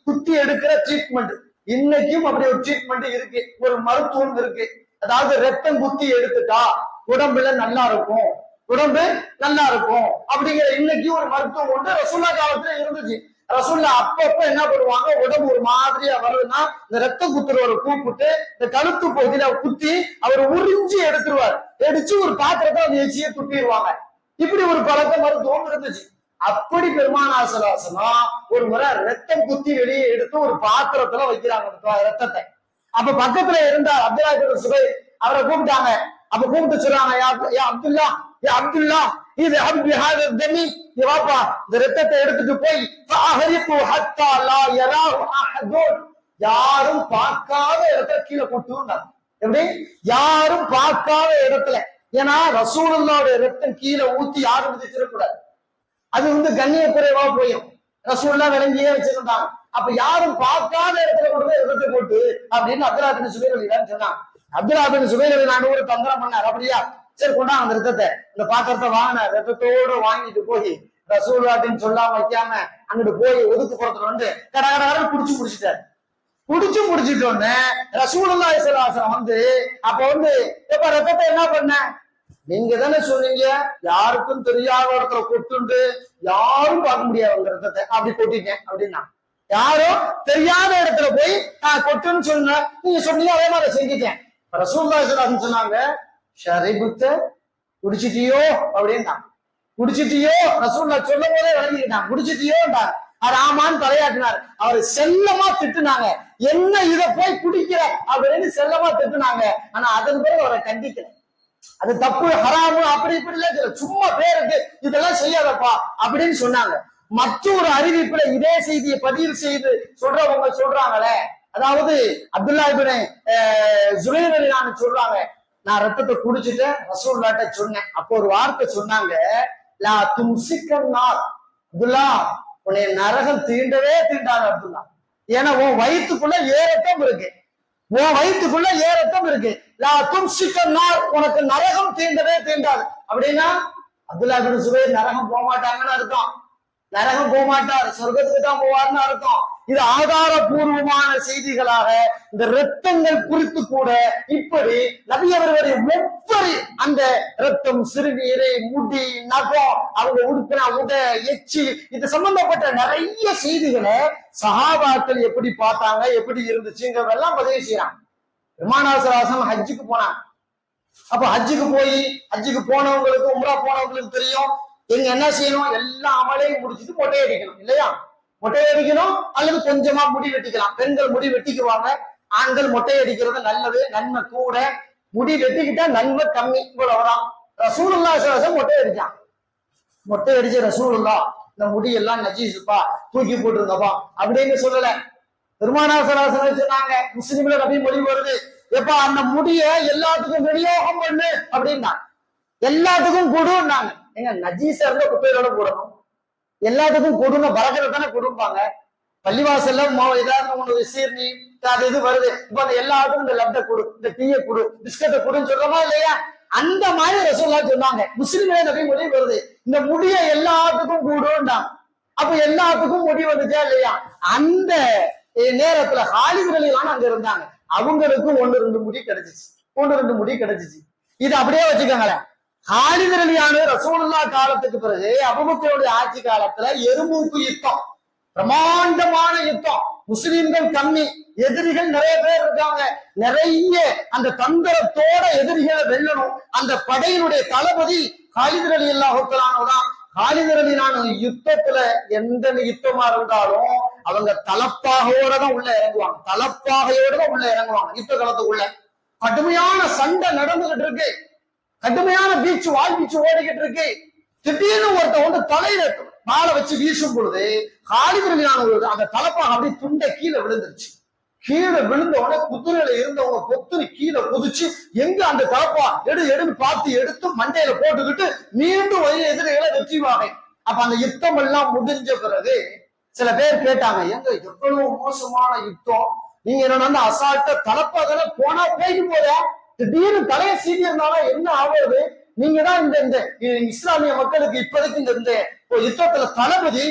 [SPEAKER 2] குத்தி எடுக்கிற ட்ரீட்மெண்ட். இன்னைக்கும் அப்படி ஒரு ட்ரீட்மெண்ட் இருக்கு, ஒரு மருத்துவம் இருக்கு. அதாவது ரத்தம் குத்தி எடுத்துட்டா உடம்புல நல்லா இருக்கும், உடம்பு நல்லா இருக்கும் அப்படிங்கிற இன்னைக்கு ஒரு மருத்துவம் உண்டு. ரசூலுல்லாஹ் காலத்துல இருந்துச்சு. ரசூலுல்லாஹ் அப்பப்ப என்ன பண்ணுவாங்க, உடம்பு ஒரு மாதிரியா வருதுன்னா இந்த ரத்தம் குத்துறவரை கூப்பிட்டு இந்த கழுத்து பகுதியில குத்தி அவர் உறிஞ்சி எடுத்துருவார், எடுத்து ஒரு பாத்திரத்தை அந்த எச்சியை துப்பிடுவாங்க. இப்படி ஒரு பழக்க மருத்துவம் இருந்துச்சு. அப்படி பெருமானார் ஸல்லல்லாஹு அலைஹி வஸல்லம் ஒரு முறை ரத்தம் குத்தி வெளியே எடுத்து ஒரு பாத்திரத்துல வைக்கிறாங்க ரத்தத்தை. அப்ப பக்கத்துல இருந்தார் அப்துல்லா பின் சுபைர், அவரை கூப்பிட்டாங்க. அப்ப கூப்பிட்டு சொல்றாங்க, யா அப்துல்லா, யா அப்துல்லா, இது அப்து ஹாதா தமி, வாப்பா இந்த ரத்தத்தை எடுத்துட்டு போய் ஃபஅஹரிகு ஹத்தா லா யராஹு அஹதுன், யாரும் பார்க்காத இடத்துல கீழே கொட்டுனாங்க. எப்படி? யாரும் பார்க்காத இடத்துல. ஏன்னா ரசூலுல்லாஹ்வுடைய ரத்தம் கீழே ஊத்தி யாரும் மிதிச்சிடக்கூடாது, அது கண்ணிய குறைவா போயும். ரசூலுல்லாஹ் விளங்கியே வச்சிருந்தாங்க. அப்ப யாரும் பார்க்காத இடத்துல கொண்டு போய் ரத்தத்தை போட்டு அப்படின்னு அப்துல்லா பின் சுபைர் சொன்னாங்க. அப்துல்லா பின் சுபைர் நான் ஒரு தந்திரம் பண்ணார். அப்படியா, சரி கொண்டாங்க அந்த ரத்தத்தை, இந்த பாத்திரத்தை வாங்கின ரத்தத்தோடு வாங்கிட்டு போய் ரசூலுல்லாஹ்ன்னு சொல்லாம வைக்காம அங்கிட்டு போய் ஒதுக்குப்புறத்துல வந்து கடகடன்னு குடிச்சிட்டாரு. முடிச்சிட்டோன்னு ரசூலுல்லாஹி ஸல்லல்லாஹு அலைஹி வஸல்லம் வந்து அப்ப வந்து எப்ப ரத்தத்தை என்ன பண்ண, நீங்க தானே சொன்னீங்க யாருக்கும் தெரியாத இடத்துல கொட்டுண்டு யாரும் பார்க்க முடியாது ரத்தத்தை, அப்படி கொட்டிட்டேன் அப்படின்னா. யாரும் தெரியாத இடத்துல போய் நான் கொட்டுன்னு சொன்ன, நீங்க சொன்னீங்க அதே மாதிரி செஞ்சுட்டேன். ரசூலுல்லாஹி ஸல்லல்லாஹு அலைஹி வஸல்லம் சொன்னாங்க, ஷரிபுத்த குடிச்சிட்டியோ அப்படின்னா. குடிச்சிட்டியோ ரசூலுல்லாஹ் சொல்லும் போதே விளங்கிக்கிட்டான், குடிச்சிட்டியோண்டா. அவர் ஆமான்னு தலையாட்டினார். அவர் செல்லமா திட்டுனாங்க, என்ன இத போய் குடிக்கிற அப்படின்னு செல்லமா திட்டுனாங்க. ஆனா அதன் பிறகு அவரை கண்டிக்கல, அது தப்பு ஹராமு அப்படி இப்படி இல்ல, சும்மா பேருக்கு இதெல்லாம் செய்யாதப்பா அப்படின்னு சொன்னாங்க. மற்றொரு அறிவிப்புல இதே செய்தியை பதிவு செய்து சொல்றவங்க சொல்றாங்களே, அதாவது அப்துல்லா இப்னு ஜுபைர் ரலியல்லாஹு அன்ஹு சொல்றாங்க, நான் ரத்தத்தை குடிச்சிட்டேன் ரசூலுல்லாஹ்ட்ட சொன்னேன். அப்போ ஒரு வார்த்தை சொன்னாங்க, லா தும்சிக்கன் நார், அப்துல்லா உன்னை நரகம் தீண்டவே தீண்டாது அப்துல்லா, ஏன்னா உன் வயிற்றுக்குள்ள ஏறத்தம் இருக்கு, உன் வயிற்றுக்குள்ள ஏறத்தம் இருக்கு. லா தும்சிக்கன் நார், உனக்கு நரகம் தீண்டவே தீண்டாது அப்படின்னா அப்துல்லா இப்னு ஜுபைர் நரகம் போக மாட்டாங்கன்னு அர்த்தம். நரகம் போக மாட்டார், சொர்க்கத்துக்கு தான் போவார்னு அர்த்தம். இது ஆதாரபூர்வமான செய்திகளாக இந்த ரத்தங்கள் குறித்து கூட இப்படி நபி அவர்களுடைய ஒவ்வொரு அந்த ரத்தம், சிறுநீரை, முடி, நகம், அவங்க உடுப்பின உடை, எச்சி, இது சம்பந்தப்பட்ட நிறைய செய்திகளை சஹாபாக்கள் எப்படி பார்த்தாங்க, எப்படி இருந்துச்சுங்கிறதெல்லாம் பதிவு செய்யறாங்க. பெருமானார் ஹஜ்ஜுக்கு போனாங்க. அப்ப ஹஜ்ஜுக்கு போனவங்களுக்கு, உம்ரா போனவங்களுக்கு தெரியும் எங்க என்ன செய்யணும், எல்லா அமலையும் முடிச்சுட்டு மொட்டை அடிக்கணும் இல்லையா, மொட்டை அடிக்கணும் அல்லது கொஞ்சமா முடி வெட்டிக்கலாம். பெண்கள் முடி வெட்டிக்குவாங்க, ஆண்கள் மொட்டை அடிக்கிறது நல்லது, நன்மை கூட. முடி வெட்டிக்கிட்டா நன்மை கம்மி, இவ்வளவுதான். ரசூலுல்லாஹி ஸல்லல்லாஹு அலைஹி வஸல்லம் மொட்டை அடிச்சான். மொட்டை அடிச்ச ரசூலுல்லாஹ் இந்த முடி எல்லாம் நஜீஸுப்பா தூக்கி போட்டுருங்கப்பா அப்படின்னு சொல்லல. பெருமானார் ஸல்லல்லாஹு அலைஹி வஸல்லம் சொன்னாங்க, முஸ்லிம்ல நபி மொழி வருது, எப்ப அந்த முடிய எல்லாத்துக்கும் விநியோகம் பண்ணு அப்படின்னா, எல்லாத்துக்கும் கொடுன்னாங்க. எங்க நஜீஸா இருந்தா குப்பையோட போடணும், எல்லாத்துக்கும் கொடுங்க, பறக்கிற தானே கொடுப்பாங்க. பள்ளிவாசல்ல ஏதாவது ஒண்ணு சீர்னி அது இது வருது, இப்ப அந்த எல்லாத்துக்கும் இந்த லட்ட கொடு, இந்த டீயை கொடு, பிஸ்கட்டை கொடுன்னு சொல்றோமா இல்லையா, அந்த மாதிரி ரசூலுல்லாஹ் சொன்னாங்க. முஸ்லிம்களே நபி மொழி வருது, இந்த முடிய எல்லாத்துக்கும் கூடுன்றாங்க. அப்ப எல்லாத்துக்கும் முடி வந்துச்சா இல்லையா, அந்த நேரத்துல ஹாலித் ரலியல்லாஹு அங்க இருந்தாங்க, அவங்களுக்கு 1-2 முடி கிடைச்சிச்சு. இது அப்படியே வச்சுக்கோங்களேன். ஹாலித் ரலியல்லாஹு ரசூலுல்லாஹ் காலத்துக்கு பிறகு அபூபக்கருடைய ஆட்சி காலத்துல எருமூக்கு யுத்தம், பிரமாண்டமான யுத்தம். முஸ்லிம்கள் கம்மி, எதிரிகள் நிறைய பேர் இருக்காங்க. நிறைய அந்த தந்திரத்தோட எதிரிகளை வெல்லணும். அந்த படையினுடைய தளபதி ஹாலித் ரலியல்லாஹு தான். ஹாலித் ரலியல்லாஹு யுத்தத்துல எந்த யுத்தமா இருந்தாலும் அவங்க தலப்பாகையோட தான் உள்ள இறங்குவாங்க. யுத்த காலத்துக்குள்ள கடுமையான சண்டை நடந்துகிட்டு இருக்கு, கடுமையான வால் வீச்சு ஓடிக்கிட்டு இருக்கு. திடீர்னு ஒருத்த தலையில மாலை வச்சு வீசும் பொழுது ஹாலித் ரலியல்லாஹு அந்த தலப்பாக அப்படியே துண்டை கீழே விழுந்துருச்சு. கீழே விழுந்த உடனே குதிரையில இருந்தவங்க பொத்துன்னு கீழே குதிச்சு எங்க அந்த தலப்பா எடுன்னு பார்த்து எடுத்து மண்டையில போட்டுக்கிட்டு மீண்டும் எதிரிகளை வெற்றிவாங்க. அப்ப அந்த யுத்தம் எல்லாம் முடிஞ்ச பிறகு சில பேர் கேட்டாங்க, எங்க எவ்வளவு மோசமான யுத்தம், நீங்க என்ன அசால்ட்ட தலப்பாக போனா போயிட்டு போத, திடீர்னு தலையை சீதி இருந்தாலும் என்ன ஆகுறது, நீங்க தான் இந்த இஸ்லாமிய மக்களுக்கு இப்போதைக்கு இந்த யுத்தத்துல தளபதி,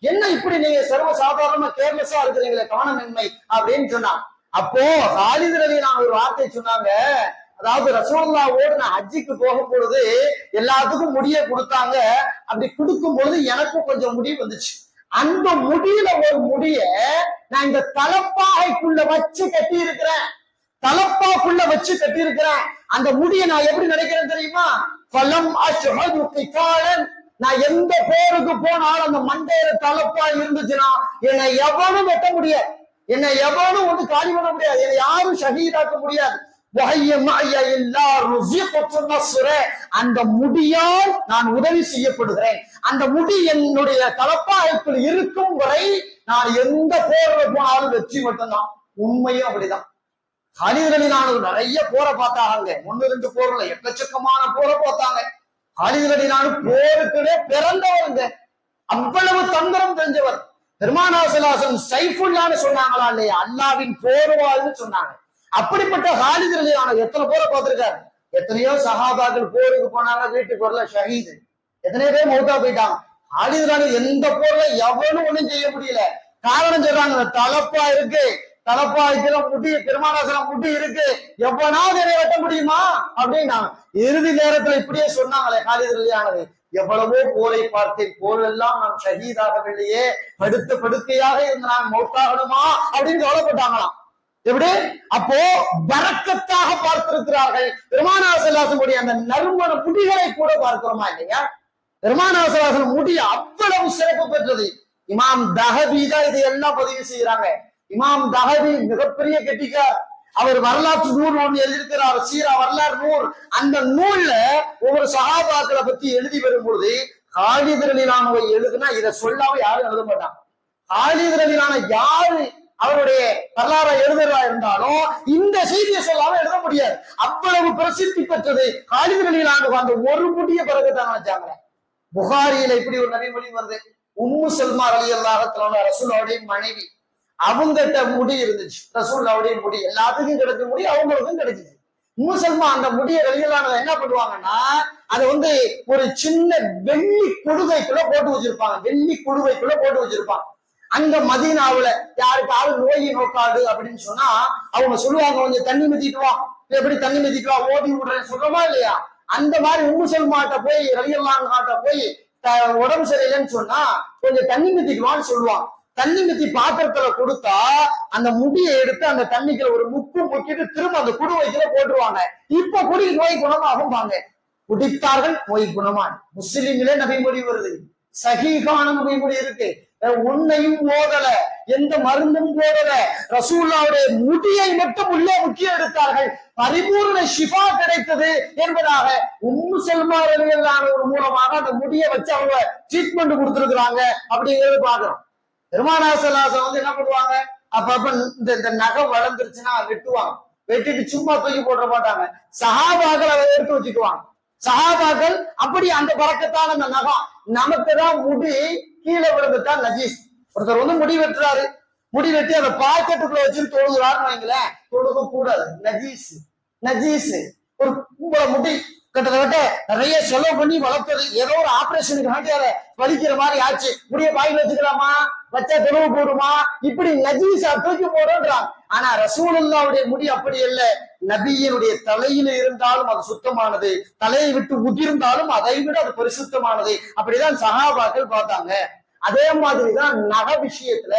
[SPEAKER 2] என்ன இப்படி நீங்க சர்வ சாதாரணமா கேர்லெஸ்ஸா இருக்கிறீங்களே, கவனமின்மை அப்படின்னு சொன்னாங்க. அப்போ ஹாலித் ரலியல்லாஹு ஒரு வார்த்தை சொன்னாங்க, அதாவது ரசூலுல்லாஹ்வோடு நான் ஹஜ்ஜுக்கு போகும் பொழுது எல்லாத்துக்கும் முடிய கொடுத்தாங்க, அப்படி கொடுக்கும் பொழுது எனக்கும் கொஞ்சம் முடி வந்துச்சு. அந்த முடியில ஒரு முடிய நான் இந்த தலப்பாகைக்குள்ள வச்சு கட்டி இருக்கிறேன், அந்த முடியை நான் எப்படி நினைக்கிறேன் தெரியுமா, பலம் அஷ்ஹது கிதாலன், நான் எந்த போருக்கு போனாலும் அந்த மண்டையில தலப்பா இருந்துச்சுன்னா என்னை எவனும் வெட்ட முடியாது, என்னை எவனும் வந்து காலி பண்ண முடியாது, என்னை யாரும் ஷஹீதாக்க முடியாது. அந்த முடியால் நான் உதவி செய்யப்படுகிறேன், அந்த முடி என்னுடைய தலப்பாய்க்குள் இருக்கும் வரை நான் எந்த போர்ல போனாலும் வெற்றி மட்டும்தான். உண்மையும் அப்படிதான். ஹாலித் ரலியல்லாஹு நிறைய போரை பார்த்தாங்க, 1-2 போர்ல எக்கச்சக்கமான போரை பார்த்தாங்க. ஹாலித் ரலியல்லாஹு போருக்குனே பிறந்தவங்க, அவ்வளவு தந்திரம் தெரிஞ்சவர். பெருமானார் ஸல்லல்லாஹு அலைஹி வஸல்லம் சைஃபுல்லான்னு சொன்னாங்களா இல்லையா, அல்லாஹ்வின் போர்வாள்னு சொன்னாங்க. அப்படிப்பட்ட ஹாலித் ரலியல்லாஹு எத்தனை போரை பார்த்திருக்காரு. எத்தனையோ சஹாபாக்கள் போருக்கு போனாங்க, வீட்டுக்கு வரல ஷஹீது, எத்தனையோ பேர் மௌத்தா போயிட்டாங்க. ஹாலித் ரலியல்லாஹு எந்த போர்ல எவனும் ஒண்ணும் செய்ய முடியல. காரணம் சொல்றாங்க, தலப்பா இருக்கு, தலப்பாய்க்கிற முடி பெருமானாசலம் முடி இருக்கு, எவ்வளவு என்னை வெட்ட முடியுமா அப்படின்னா இறுதி நேரத்துல இப்படியே சொன்னாங்களே காலித் ரலியல்லாஹு, எவ்வளவோ போரை பார்த்தேன், போரெல்லாம் நான் ஷஹீதாகவில்லையே, படுத்த படுக்கையாக இருந்து நான் மௌத்தாகணுமா அப்படின்னு கவலைப்பட்டாங்களாம். எப்படி? அப்போ பரக்கத்தாக பார்த்திருக்கிறார்கள். பெருமானார் ஸல்லல்லாஹு அலைஹி வஸல்லம் அந்த நறுமண முடிகளை கூட பார்க்கிறோமா இல்லையா? பெருமானார் ஸல்லல்லாஹு அலைஹி வஸல்லம் முடி அவ்வளவு சிறப்பு பெற்றது. இமாம் தஹபி தான் இதை எல்லாம் பதிவு செய்யறாங்க. இமாம் தஹபி மிகப்பெரிய கெட்டிக்கார். அவர் வரலாற்று நூல் ஒன்று எழுதியிருக்கிறார், சீரா வரலாறு நூல். அந்த நூல்ல ஒவ்வொரு சஹாபாக்களை பத்தி எழுதி வரும் பொழுது காலித் ரலியல்லாஹு அன்ஹு எழுதுனா இதை சொல்லாம யாரும் எழுத மாட்டாங்க. காலித் ரலியல்லாஹு அன்ஹு யாரு அவருடைய வரலாறு எழுதுறதா இருந்தாலும் இந்த செய்தியை சொல்லாம எழுத முடியாது. அவ்வளவு பிரசித்தி பெற்றது காலித் ரலியல்லாஹு அன்ஹு. அந்த ஒரு முடிய பிறகுதான் நினைச்சாங்க. புகாரியில இப்படி ஒரு நபிமொழி வருது. உம்மு சல்மா ரலியல்லாஹு தஆலா ரசூலுடைய மனைவி, அவங்ககிட்ட முடி இருந்துச்சு. ரசூலுடைய முடி எல்லாத்துக்கும் கிடைச்ச முடி அவங்களுக்கும் கிடைச்சிச்சு. உம்மு சல்மா அந்த முடியை ரலியல்லாஹு என்ன பண்ணுவாங்கன்னா அதை ஒரு சின்ன வெள்ளி குடுவைக்குள்ள போட்டு வச்சிருப்பாங்க. வெள்ளி குடுவைக்குள்ள போட்டு வச்சிருப்பாங்க. அங்க மதீனாவுல யாருக்காவது நோய் நோக்காடு அப்படின்னு சொன்னா அவங்க சொல்லுவாங்க, கொஞ்சம் தண்ணி மிதிட்டு வா. எப்படி தண்ணி மிதிட்டு வா, ஓடி விடுறேன்னு சொல்றோமா இல்லையா? அந்த மாதிரி உம்மு சல்மாட்ட போய் ரலியல்லாஹு போய் உடம்பு சரியில்லைன்னு சொன்னா கொஞ்சம் தண்ணி மிதிக்குவான்னு சொல்லுவான். தண்ணி மிதி பாத்திரத்துல கொடுத்தா அந்த முடியை எடுத்து அந்த தண்ணிக்குள்ள ஒரு முக்கு முக்கிட்டு திரும்ப அந்த குடுவைக்குள்ள போட்டுருவாங்க. இப்ப குடி நோய் குணமாகும் வாங்க. குடித்தார்கள், நோய் குணமான். முஸ்லிமிலே நபிமொழி வருது, சஹீஹான நபிமொழி இருக்கு. உன்னையும் ஓதல, எந்த மருந்தும் போடல, ரசூலுல்லாஹ்வுடைய முடியை மட்டும் உள்ளே முக்கியம் எடுத்தார்கள், பரிபூர்ண ஷிஃபா கிடைத்தது என்பதாக உம்மு சல்மா ரலியல்லாஹு அன்ஹா மூலமாக அந்த முடியை வச்சு அவங்க ட்ரீட்மெண்ட் கொடுத்திருக்கிறாங்க அப்படிங்கிறது பாக்குறோம். பெருமானார் ஸல்லல்லாஹு அலைஹி வஸல்லம் என்ன பண்ணுவாங்க, அப்பப்ப இந்த நகை வளர்ந்துருச்சுன்னா வெட்டுவாங்க. வெட்டிட்டு சும்மா தூக்கி போட மாட்டாங்க. சஹாபாக்கள் அதை எடுத்து வச்சுக்குவாங்க. சஹாபாக்கள் அப்படி அந்த பறக்கத்தான அந்த நகம். நமக்குதான் முடி கீழே விழுந்துட்டா நஜீஸ். ஒருத்தர் முடி வெட்டுறாரு, முடி வெட்டி அதை பாக்கெட்டுக்குள்ள வச்சுட்டு தொழுகிறாருன்னு வைங்களேன், தொழுக கூடாது, நஜீஸ். நஜீஸ் ஒரு முடி கிட்டத்தட்ட நிறைய செலவு பண்ணி வளர்த்தது, ஏதோ ஒரு ஆபரேஷனுக்கு வேண்டி அதை வலிக்கிற மாதிரி ஆச்சு, முடிய பாயில் வச்சுக்கலாமா, வச்சா தெளிவு போடுமா, இப்படி நஜீஸா தூக்கி போடுன்றாங்க. ஆனா ரசூலுல்லாஹ்வுடைய முடி அப்படி அல்ல. நபியினுடைய தலையில இருந்தாலும் அது சுத்தமானது, தலையை விட்டு உதிர்ந்தாலும் அதை விட அது பரிசுத்தமானது. அப்படிதான் சஹாபாக்கள் பார்த்தாங்க. அதே மாதிரிதான் நக விஷயத்துல,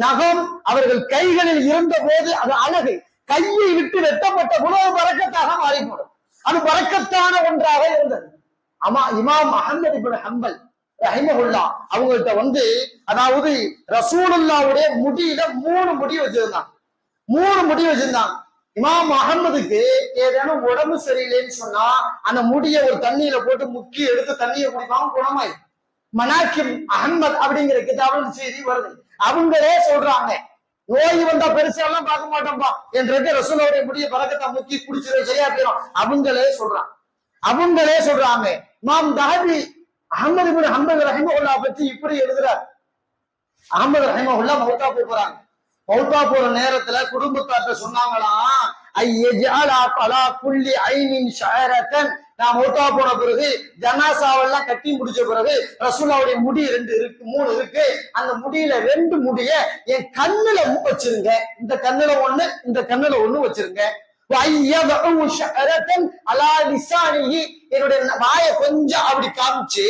[SPEAKER 2] நகம் அவர்கள் கைகளில் இருந்த போது அது அழகு, கையை விட்டு வெட்டப்பட்ட உணவு பறக்கத்தாக மாறிப்படும். அது பறக்கத்தான ஒன்றாக இருந்தது. ஆமா, இமாம் அஹ்மத் இப்னு ஹம்பல் ரஹிமஹுல்லாஹ் அவங்கள்ட்ட அதாவது ரசூலுல்லாஹ்வுடைய முடியில 3 முடி வச்சிருந்தாங்க. 3 முடி வச்சிருந்தாங்க. இமாம் அஹ்மதுக்கு ஏதேனும் உடம்பு சரியில்லைன்னு சொன்னா அந்த முடிய ஒரு தண்ணியில போட்டு முக்கி எடுத்து தண்ணியை குடிப்பாங்க, குணமாய். மனாக்கிம் அஹ்மத் அப்படிங்கிற கிதாபில் செய்தி வருது. அவங்களே சொல்றாங்க, நோய் வந்தா பெருசாலாம் பார்க்க மாட்டோம்பா என்று ரசூலுல்லாஹ்வுடைய முடிய பறக்கத்தை முக்கி குடிச்சிட சரியா போயிடும். அவங்களே சொல்றாங்க. இமாம் தஹபி அஹ்மத் இப்னு ஹம்பல் ரஹிமஹுல்லாஹ் பத்தி இப்படி எழுதுறார். அஹ்மத் ரஹிமஹுல்லாஹ் மௌத்தா போறாங்க. மௌத்தா போற நேரத்துல குடும்பத்தார்ட்ட சொன்னாங்களாம், ஐயஜஅல அலா குல்லி ஐனின் ஷஅரத்தன். நான் மௌத்தா போன பிறகு ஜனாசாவெல்லாம் கட்டி முடிச்ச பிறகு ரசூலுல்லாஹ்வுடைய முடி 2 இருக்கு, 3 இருக்கு. அந்த முடியில 2 முடிய என் கண்ணுல வச்சிருங்க. இந்த கண்ணுல 1, இந்த கண்ணுல 1 வச்சிருங்க. என்னுடைய வாயை கொஞ்சம் அப்படி காமிச்சு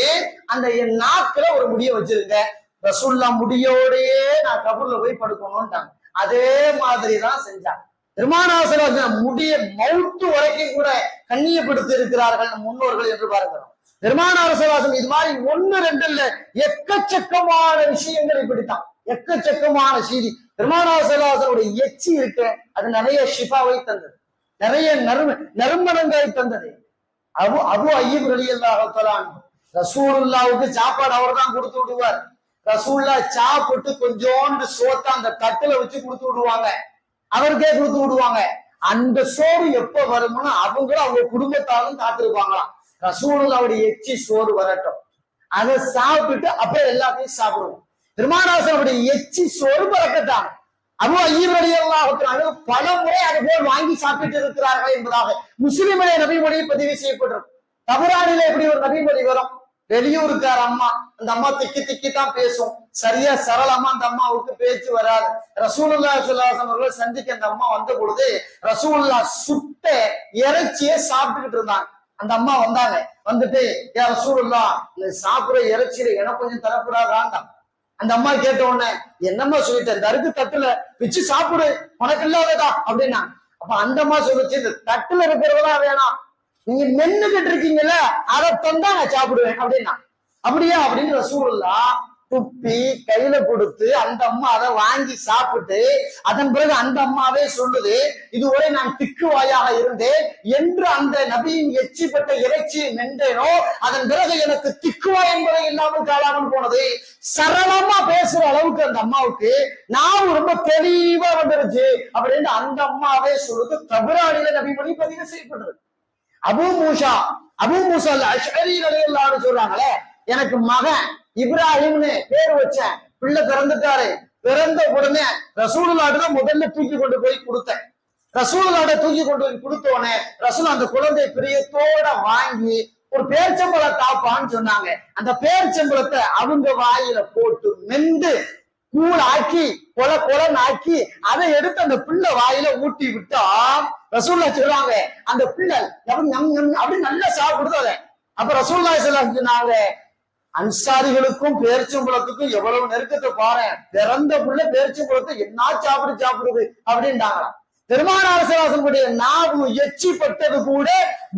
[SPEAKER 2] அந்த என் நாக்குல ஒரு முடிய வச்சிருங்க. ரசூலுல்லாஹ் முடியோடையே நான் கபூர்ல போய் படுக்கணும்ட்டாங்க. அதே மாதிரிதான் செஞ்சாங்க. பெருமானார் ஸல்லல்லாஹு அலைஹி வஸல்லம் முடிய மௌத்து வரைக்கும் கூட கண்ணியப்படுத்தி இருக்கிறார்கள் முன்னோர்கள் என்று பார்க்கிறோம். பெருமானார் ஸல்லல்லாஹு அலைஹி வஸல்லம் இது மாதிரி 1, 2 இல்ல, எக்கச்சக்கமான விஷயங்கள் இப்படித்தான், எக்கச்சக்கமான செய்தி. பெருமானார் ஸல்லல்லாஹு அலைஹி வஸல்லம் எச்சி இருக்கு, அது நிறைய ஷிஃபாவை தந்தது, நிறைய நறுமணங்களை தந்தது. அபு அய்யூப் ரலியல்லாஹு தஆலா ரசூலுல்லாஹ்வுக்கு சாப்பாடு அவர் தான் கொடுத்து விடுவார். ரசூலுல்லாஹ் சாப்பிட்டு கொஞ்சோண்டு சோத்த அந்த தட்டுல வச்சு கொடுத்து விடுவாங்க, அவருக்கே கொடுத்து விடுவாங்க. அந்த சோறு எப்ப வரும்னு அவங்களும் அவங்க குடும்பத்தாலும் காத்திருப்பாங்களாம். ரசூலுல்லாஹ்வுடைய எச்சி சோறு வரட்டும், அதை சாப்பிட்டு அப்புறம் எல்லாத்தையும் சாப்பிடுவோம். பெருமானார் ஸல்லல்லாஹு அலைஹி வஸல்லம் எச்சி சோறு பறக்கத்தான். அபு அய்யூப் ரலியல்லாஹு தஆலா பல முறை அது போல் வாங்கி சாப்பிட்டு இருக்கிறார்கள் என்பதாக முஸ்லிமிலே நபிமொழி பதிவு செய்யப்பட்டிருக்கும். தபரானிலே எப்படி ஒரு நபிமொழி வரும், வெளியூருக்கார அம்மா, அந்த அம்மா திக்கி திக்கி தான் பேசும், சரியா சரளமா அந்த அம்மாவுக்கு பேச்சு வராது. ரசூலுல்லாஹி ஸல்லல்லாஹு அலைஹி வஸல்லம் சந்திக்க அந்த அம்மா வந்த பொழுது ரசூலுல்லாஹ் சுட்ட இறைச்சியை சாப்பிட்டுக்கிட்டு இருந்தாங்க. அந்த அம்மா வந்தாங்க, வந்துட்டு யா ரசூலுல்லாஹ் இந்த சாப்பிடுற இறைச்சியில எனக்கு கொஞ்சம் தரக்கூடாதாங்க. அந்த அம்மா கேட்ட உடனே என்னம்மா சொல்லிட்டேன், இந்த அருக்கு தட்டுல வச்சு சாப்பிடு, உனக்கு இல்லாததா அப்படின்னா. அப்ப அந்த அம்மா சொல்லுச்சு, இந்த தட்டுல இருக்கிறதா வேணாம், நீங்க மென்னுகிட்டு இருக்கீங்கல்ல அதை தந்தா நான் சாப்பிடுவேன் அப்படின்னா. அப்படியா அப்படின்னு ரசூலுல்லாஹ் துப்பி கையில கொடுத்து அந்த அம்மா அதை வாங்கி சாப்பிட்டு அதன் பிறகு அந்த அம்மாவே சொல்லுது, இதுவரை நான் திக்குவாயாக இருந்தேன் என்று அந்த நபியின் எச்சிப்பட்ட இறைச்சியை மென்றேனோ அதன் பிறகு எனக்கு திக்குவாய் என்பதை இல்லாமல் காலாமல் போனது. சரளமா பேசுற அளவுக்கு அந்த அம்மாவுக்கு நான் ரொம்ப தெளிவா வந்துருச்சு அப்படின்னு அந்த அம்மாவே சொல்லுது. தபுரானில நபிமொழி பதிவு செய்யப்படுறது. அபூ மூசா அல் அஷ்அரி ரலியல்லாஹு அன்ஹு சொல்றாங்களே, எனக்கு மகன் இப்ராஹிம்னு பேர் வச்சேன், பிள்ளை பிறந்துட்டாரு, பிறந்த உடனே ரசூலுல்லாஹ் தான் முதல்ல தூக்கி கொண்டு போய் கொடுத்தேன். ரசூலுல்லாஹ் தூக்கி கொண்டு போய் கொடுத்த உடனே ரசூல் அந்த குழந்தை பிரியத்தோட வாங்கி ஒரு பேர்ச்சம்பழம் தாப்பான்னு சொன்னாங்க. அந்த பேர்ச்சம்பழத்தை அவங்க வாயில போட்டு மென்று கூழ் ஆக்கி கொலன்னு ஆக்கி அதை எடுத்து அந்த பிள்ளை வாயில ஊட்டி விட்டா ரசூலுல்லாஹ் சொல்றாங்க அந்த பிள்ளை அப்படி நல்லா சாப்பிடுது. அதை அப்ப ரசூலுல்லாஹி ஸல்லல்லாஹு அலைஹி வஸல்லம் சொன்னாங்க, அன்சாரிகளுக்கும் பேரிச்சம்பழத்துக்கும் எவ்வளவு நெருக்கத்தை பாரு, பிறந்த புள்ள பேரிச்சம்பழத்தை என்ன சாப்பிடுது அப்படின்ட்டாங்களாம். பெருமானார் ஸல்லல்லாஹு அலைஹி வஸல்லம் நாவு எச்சிப்பட்டது கூட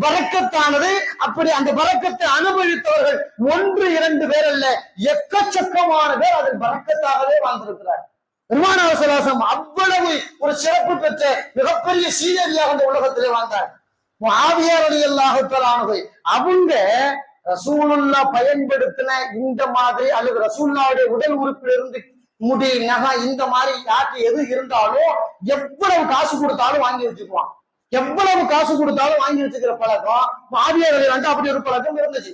[SPEAKER 2] பரக்கத்தானது. அப்படி அந்த பரக்கத்தை அனுபவித்தவர்கள் 1-2 பேர் அல்ல, எக்கச்சக்கமான பேர் அதில் பரக்கத்தாகவே வாழ்ந்திருக்கிறார். பெருமானார் ஸல்லல்லாஹு அலைஹி வஸல்லம் அவ்வளவு ஒரு சிறப்பு பெற்ற மிகப்பெரிய சீதேவியாக அந்த உலகத்திலே வாழ்ந்தார். முஆவியா ரலியல்லாஹு தஆலா அன்ஹு அவங்க ரசூலுல்லாஹ் பயன்படுத்தின இந்த மாதிரி அல்லது ரசூலுல்லாஹ்வுடைய உடல் உறுப்பிலிருந்து முடி நகை இந்த மாதிரி யாருக்கு எது இருந்தாலும் எவ்வளவு காசு கொடுத்தாலும் வாங்கி வச்சுக்குவான். எவ்வளவு காசு கொடுத்தாலும் வாங்கி வச்சுக்கிற பழக்கம் மாவியார் வந்து அப்படி ஒரு பழக்கம் இருந்துச்சு.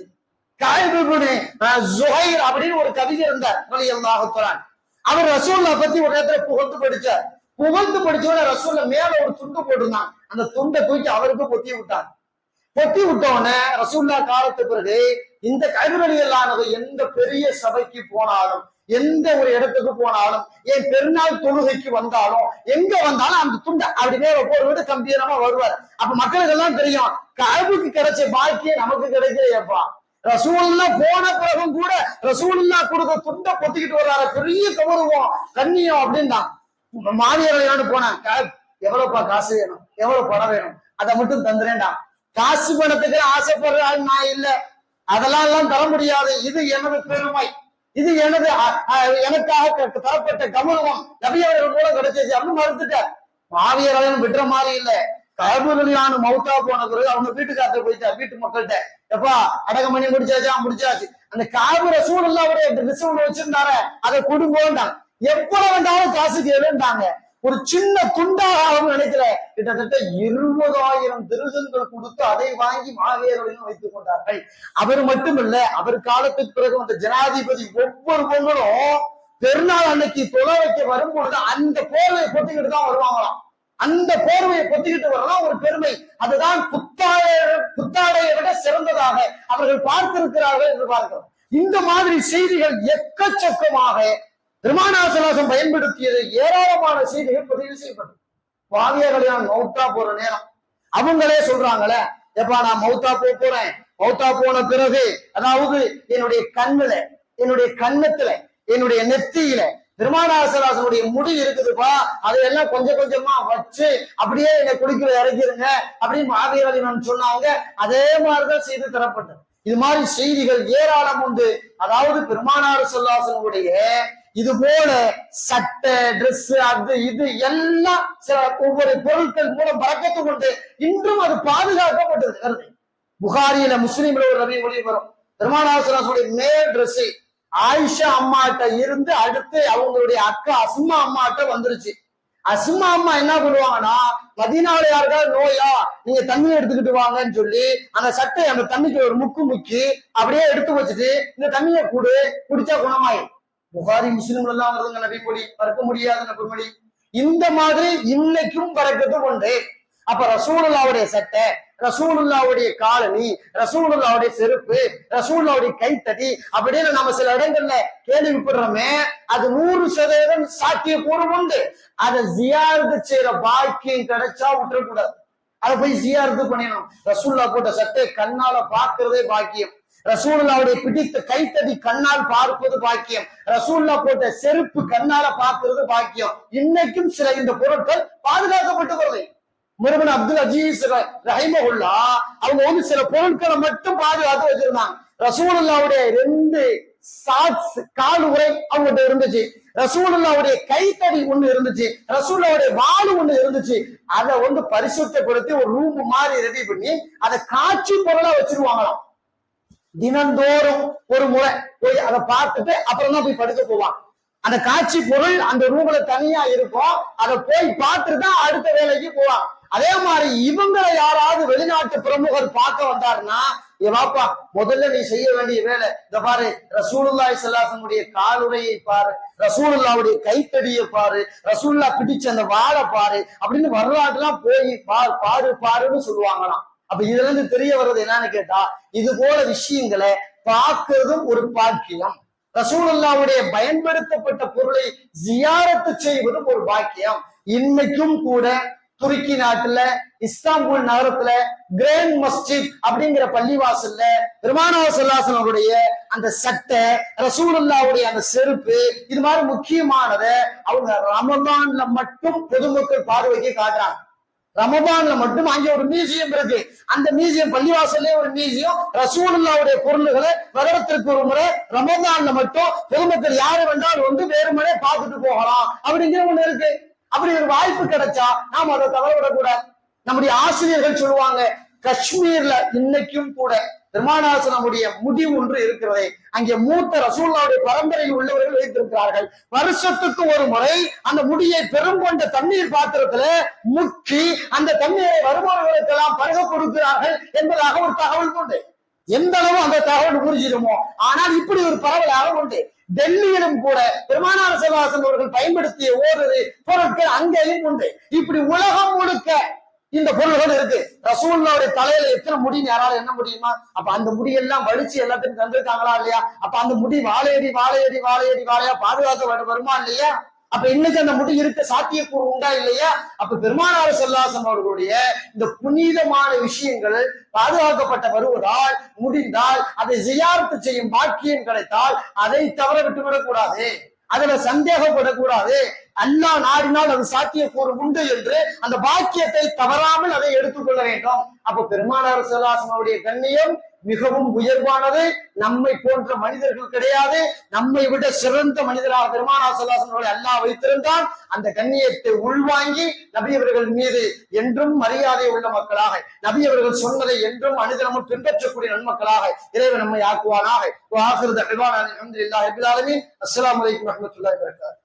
[SPEAKER 2] ஜுஹைர் அப்படின்னு ஒரு கவிஞர் இருந்தார் ரலியல்லாஹு தஆலா. அவர் ரசூலுல்லாஹ் பத்தி ஒரு இடத்துல புகழ்ந்து படிச்சார். புகழ்ந்து படிச்சோட ரசூலுல்லாஹ் மேல ஒரு துண்டு போட்டிருந்தாங்க. அந்த துண்டை தூக்கி அவருக்கு பொத்தி விட்டாங்க. பொத்தி விட்டோன்னு ரசூலுல்லாஹ் காலத்து பிறகு இந்த கைவிரலியல்லானது எந்த பெரிய சபைக்கு போனாலும் எந்த ஒரு இடத்துக்கு போனாலும் என் பெருநாள் தொழுகைக்கு வந்தாலும் எங்க வந்தாலும் அந்த துண்டை அப்படி மேல போட்டு கம்பீரமா வருவார். அப்ப மக்களுக்கு எல்லாம் தெரியும், கஅபுக்கு கிடைச்ச பாக்கியம் நமக்கு கிடைக்கலையப்பா. ரசூலுல்லாஹ் போன பிறகும் கூட ரசூலுல்லாஹ் கொடுத்த துண்டை பொத்திக்கிட்டு வர்றாரு, பெரிய கௌரவம் கண்ணியம் அப்படின்னா. மாவியர் போனேன், எவ்வளவுப்பா காசு வேணும், எவ்வளவு பணம் வேணும், அதை மட்டும் தந்துறேன்டா. காசு பணத்துக்கு ஆசைப்படுற ஆள் நான் இல்ல, அதெல்லாம் எல்லாம் தர முடியாது, இது எனது பெருமை, இது எனக்காக தரப்பட்ட கௌரவம், நபி அவர்கள் கூட கிடைச்சிச்சு அப்படின்னு மறுத்துட்டார். மாவியர் விட்டுற மாதிரி இல்ல. கஅபுல்லாஹ் மௌத்தா போன பிறகு அவங்க வீட்டுக்காரத்தை போயிட்டார், வீட்டு மக்கள்கிட்ட, எப்பா அடக்கம் பண்ணி முடிச்சாச்சு, அந்த கஅபு ரசூலுல்லாஹ்வுடைய ட்ரெஸ் ஒண்ணு வச்சிருந்தாரு, அதை கொடுங்கோண்டாங்க. எவ்வளவு வேண்டாலும் காசு கேளுண்டாங்க. ஒரு சின்ன துண்டாக அவங்க நினைக்கல, கிட்டத்தட்ட 20,000 திருகங்கள் கொடுத்து அதை வாங்கி மாவியர்களையும் வைத்துக் கொண்டார்கள். அவர் மட்டுமல்ல, அவர் காலத்துக்கு பிறகு அந்த ஜனாதிபதி ஒவ்வொரு பொங்கலும் பெருநாள் அன்னைக்கு தொலை வைக்க வரும்பொழுது அந்த போர்வையை பொத்திக்கிட்டு தான் வருவாங்களாம். அந்த போர்வையை பொத்திக்கிட்டு வரலாம் ஒரு பெருமை. அதுதான் புத்தாடையை விட சிறந்ததாக அவர்கள் பார்த்திருக்கிறார்கள் என்று பார்க்கிறோம். இந்த மாதிரி செய்திகள் எக்கச்சக்கமாக பெருமானார் ஸல்லல்லாஹு அலைஹி வஸல்லம் பயன்படுத்தியது ஏராளமான செய்திகள் பதிவு செய்யப்பட்டது. மாவியர்கள் மௌத்தா போற நேரம் அவங்களே சொல்றாங்களே, எப்பா நான் மௌத்தா போறேன், மௌத்தா போன பிறகு அதாவது என்னுடைய கண்ணுல, என்னுடைய கன்னத்துல, என்னுடைய நெத்தியில பெருமானார் ஸல்லல்லாஹு அலைஹி வஸல்லம் முடி இருக்குதுப்பா, அதையெல்லாம் கொஞ்சம் கொஞ்சமா வச்சு அப்படியே என்னை குளிக்கல இறக்கிருங்க அப்படின்னு மாவியர்கள் சொன்னாங்க. அதே மாதிரிதான் செய்து தரப்பட்டது. இது மாதிரி செய்திகள் ஏராளம் உண்டு. அதாவது பெருமானார் ஸல்லல்லாஹு அலைஹி வஸல்லம் இது போல சட்டை, டிரெஸ், அது இது எல்லாம் சில ஒவ்வொரு பொருட்கள் மூலம் பறக்கத்து கொண்டு இன்றும் அது பாதுகாக்கப்பட்டிருக்கிறது. புகாரியில முஸ்லிம்ல ஒரு ரவி ஒளி வரும். பெருமானார் ஸல்லல்லாஹு அலைஹி வஸல்லம் மேல் டிரெஸ் ஆயிஷா அம்மாட்ட இருந்து அடுத்து அவங்களுடைய அக்கா அஸ்மா அம்மாட்ட வந்துருச்சு. அஸ்மா அம்மா என்ன பண்ணுவாங்கன்னா, மதீனாவுல யாருக்காவது நோயா நீங்க தண்ணி எடுத்துக்கிட்டு வாங்கன்னு சொல்லி அந்த சட்டை அந்த தண்ணிக்கு ஒரு முக்கி அப்படியே எடுத்து வச்சுட்டு இந்த தண்ணியை குடிச்சா குணமாயிடும். புகாரி முஸ்லிம்ல எல்லாம் வருதுங்க நபிமொழி, பறக்க முடியாத நபிமொழி. இந்த மாதிரி இன்னைக்கும் பறக்கத்து கொண்டு அப்ப ரசூலுல்லாவுடைய சட்டை, ரசூலுல்லாவுடைய காலனி, ரசூலுல்லாவுடைய செருப்பு, ரசூலுல்லாவுடைய கைத்தடி அப்படின்னு நம்ம சில இடங்கள்ல கேள்விப்படுறோமே, அது 100% சாத்தியக்கூறும் உண்டு. அதை ஜியாரத்து செய்யற பாக்கியம் கிடைச்சா விட்டுறக்கூடாது. அதை போய் ஜியாரத்து பண்ணிடணும். ரசூலுல்லா போட்ட சட்டை கண்ணால பார்க்கிறதே பாக்கியம். ரசூலுல்லாவுடைய பிடித்த கைத்தடி கண்ணால் பார்ப்பது பாக்கியம். ரசூலுல்லா போட்ட செருப்பு கண்ணால பார்க்கிறது பாக்கியம். இன்னைக்கும் சில இந்த பொருட்கள் பாதுகாக்கப்பட்டு வருது. முருகன் அப்துல் அஜீஸ் ரஹிமஹுல்லா அவங்க சில பொருட்களை மட்டும் பாதுகாத்து வச்சிருந்தாங்க. ரசூலுல்லாவுடைய 2 சாக்ஸ் கால் உரை அவங்ககிட்ட இருந்துச்சு. ரசூலுல்லாவுடைய கைத்தடி ஒண்ணு இருந்துச்சு. ரசூலுல்லாவுடைய வாளு ஒண்ணு இருந்துச்சு. அதை பரிசுத்தப்படுத்தி ஒரு ரூம் மாதிரி ரெடி பண்ணி அதை காட்சி பொருளா வச்சிருவாங்களாம். தினந்தோறும் ஒரு முறை போய் அதை பார்த்துட்டு அப்புறம் தான் போய் படுக்க போவான். அந்த காட்சி பொருள் அந்த ரூம்ல தனியா இருக்கும். அதை போய் பார்த்துட்டு தான் அடுத்த வேலைக்கு போவான். அதே மாதிரி இவங்களை யாராவது வெளிநாட்டு பிரமுகர் பார்க்க வந்தாருன்னா, வாப்பா முதல்ல நீ செய்ய வேண்டிய வேலை இந்த பாரு, ரசூலுல்லாஹி ஸல்லல்லாஹு அலைஹி வஸல்லம் காலுறையை பாரு, ரசூலுல்லாவுடைய கைத்தடியை பாரு, ரசூலுல்லாஹ் பிடிச்ச அந்த வாளை பாரு அப்படின்னு வரலாற்றுலாம் போய் பாருன்னு சொல்லுவாங்களாம். அப்ப இதுல இருந்து தெரிய வர்றது என்னன்னு கேட்டா, இது போல விஷயங்களை பார்க்கிறதும் ஒரு பாக்கியம். ரசூலுல்லாவுடைய பயன்படுத்தப்பட்ட பொருளை ஜியாரத்து செய்வதும் ஒரு பாக்கியம். இன்னைக்கும் கூட துருக்கி நாட்டுல இஸ்தாம்புல் நகரத்துல கிராண்ட் மஸ்ஜித் அப்படிங்கிற பள்ளிவாசல்ல பெருமானார் ஸல்லல்லாஹு அலைஹி வஸல்லம் அந்த சட்டை, ரசூலுல்லாவுடைய அந்த செருப்பு, இது மாதிரி முக்கியமானதை அவங்க ரமதான்ல மட்டும் பொதுமக்கள் பார்வைக்கு காட்டுறாங்க. ரமதான்ல மட்டும் அங்க ஒரு மியூசியம் இருக்கு. அந்த மியூசியம் பள்ளிவாசல்லே ஒரு மியூசியம். ரசூலுல்லாவுடைய பொருள்களை வருடத்திற்கு ஒரு முறை ரமதான்ல மட்டும் பொதுமக்கள் யாரு வேண்டாலும் வேறுமனே பார்த்துட்டு போகலாம் அப்படிங்கிற ஒண்ணு இருக்கு. அப்படி ஒரு வாய்ப்பு கிடைச்சா நாம் அதை தவறவிடக்கூடாது. நம்முடைய ஆசிரியர்கள் சொல்லுவாங்க, காஷ்மீர்ல இன்னைக்கும் கூட பெருமானாசனமுடைய முடி ஒன்று இருக்கிறதே, அங்கே மூத்த ரசூலுல்லாவுடைய பரம்பரையில் உள்ளவர்கள் வைத்திருக்கிறார்கள். வருஷத்துக்கு ஒரு முறை அந்த முடியை பெருங்கொண்ட தண்ணீர் பாத்திரத்துல முக்கி அந்த தண்ணீரை வருமானங்களுக்கெல்லாம் பருக கொடுக்கிறார்கள் என்பதாக ஒரு தகவல் உண்டு. எந்த அளவு அந்த தகவல் புரிஞ்சிடுமோ, ஆனால் இப்படி ஒரு பரவலாக உண்டு. டெல்லியிலும் கூட பெருமானார் ஸல்லல்லாஹு அலைஹி வஸல்லம் அவர்கள் பயன்படுத்திய ஓரிரு பொருட்கள் அங்கேயும் உண்டு. இப்படி உலகம் முழுக்க இந்த பொருள்கள் இருக்கு. ரசூலுல்லாவுடைய தலையில எத்தனை முடின்னு யாரால என்ன முடியுமா? அப்ப அந்த முடியெல்லாம் வலிச்சு எல்லாத்தையும் தந்திருக்காங்களா இல்லையா? அப்ப அந்த முடி வாழையடி வாழையடி வாழையடி வாழையா பாதுகாக்க வருமா இல்லையா? அப்ப இன்னைக்கு அந்த முடி இருக்க சாத்தியக்கூறு உண்டா இல்லையா? அப்ப பெருமானார் ஸல்லல்லாஹு அலைஹி வஸல்லம் அவர்களுடைய இந்த புனிதமான விஷயங்கள் பாதுகாக்கப்பட்ட வருவதால் முடிந்தால் அதை ஜியாரத்து செய்யும் பாக்கியம் கிடைத்தால் அதை தவற விட்டுவிடக் கூடாது. அதுல சந்தேகப்படக்கூடாது. அல்லாஹ் நாடினால் அது சாத்தியக்கூறு உண்டு என்று அந்த பாக்கியத்தை தவறாமல் அதை எடுத்துக்கொள்ள வேண்டும். அப்ப பெருமானார் ஸல்லல்லாஹு அலைஹி வஸல்லம் கண்ணியம் மிகவும் உயர்வானது. நம்மை போன்ற மனிதர்கள் கிடையாது. நம்மை விட சிறந்த மனிதராக பெருமானார் ஸல்லல்லாஹு அலைஹி வஸல்லம் அல்லாஹ் வைத்திருந்தான். அந்த கண்ணியத்தை உள்வாங்கி நபி அவர்கள் மீது என்றும் மரியாதை உள்ள மக்களாக, நபி அவர்கள் சொன்னதை என்றும் அனுதினமும் பின்பற்றக்கூடிய நன்மக்களாக இறைவன் நம்மை ஆக்குவானாக. அஸ்ஸலாமு அலைக்கும் வரஹ்மத்துல்லாஹி வபரகாத்துஹு.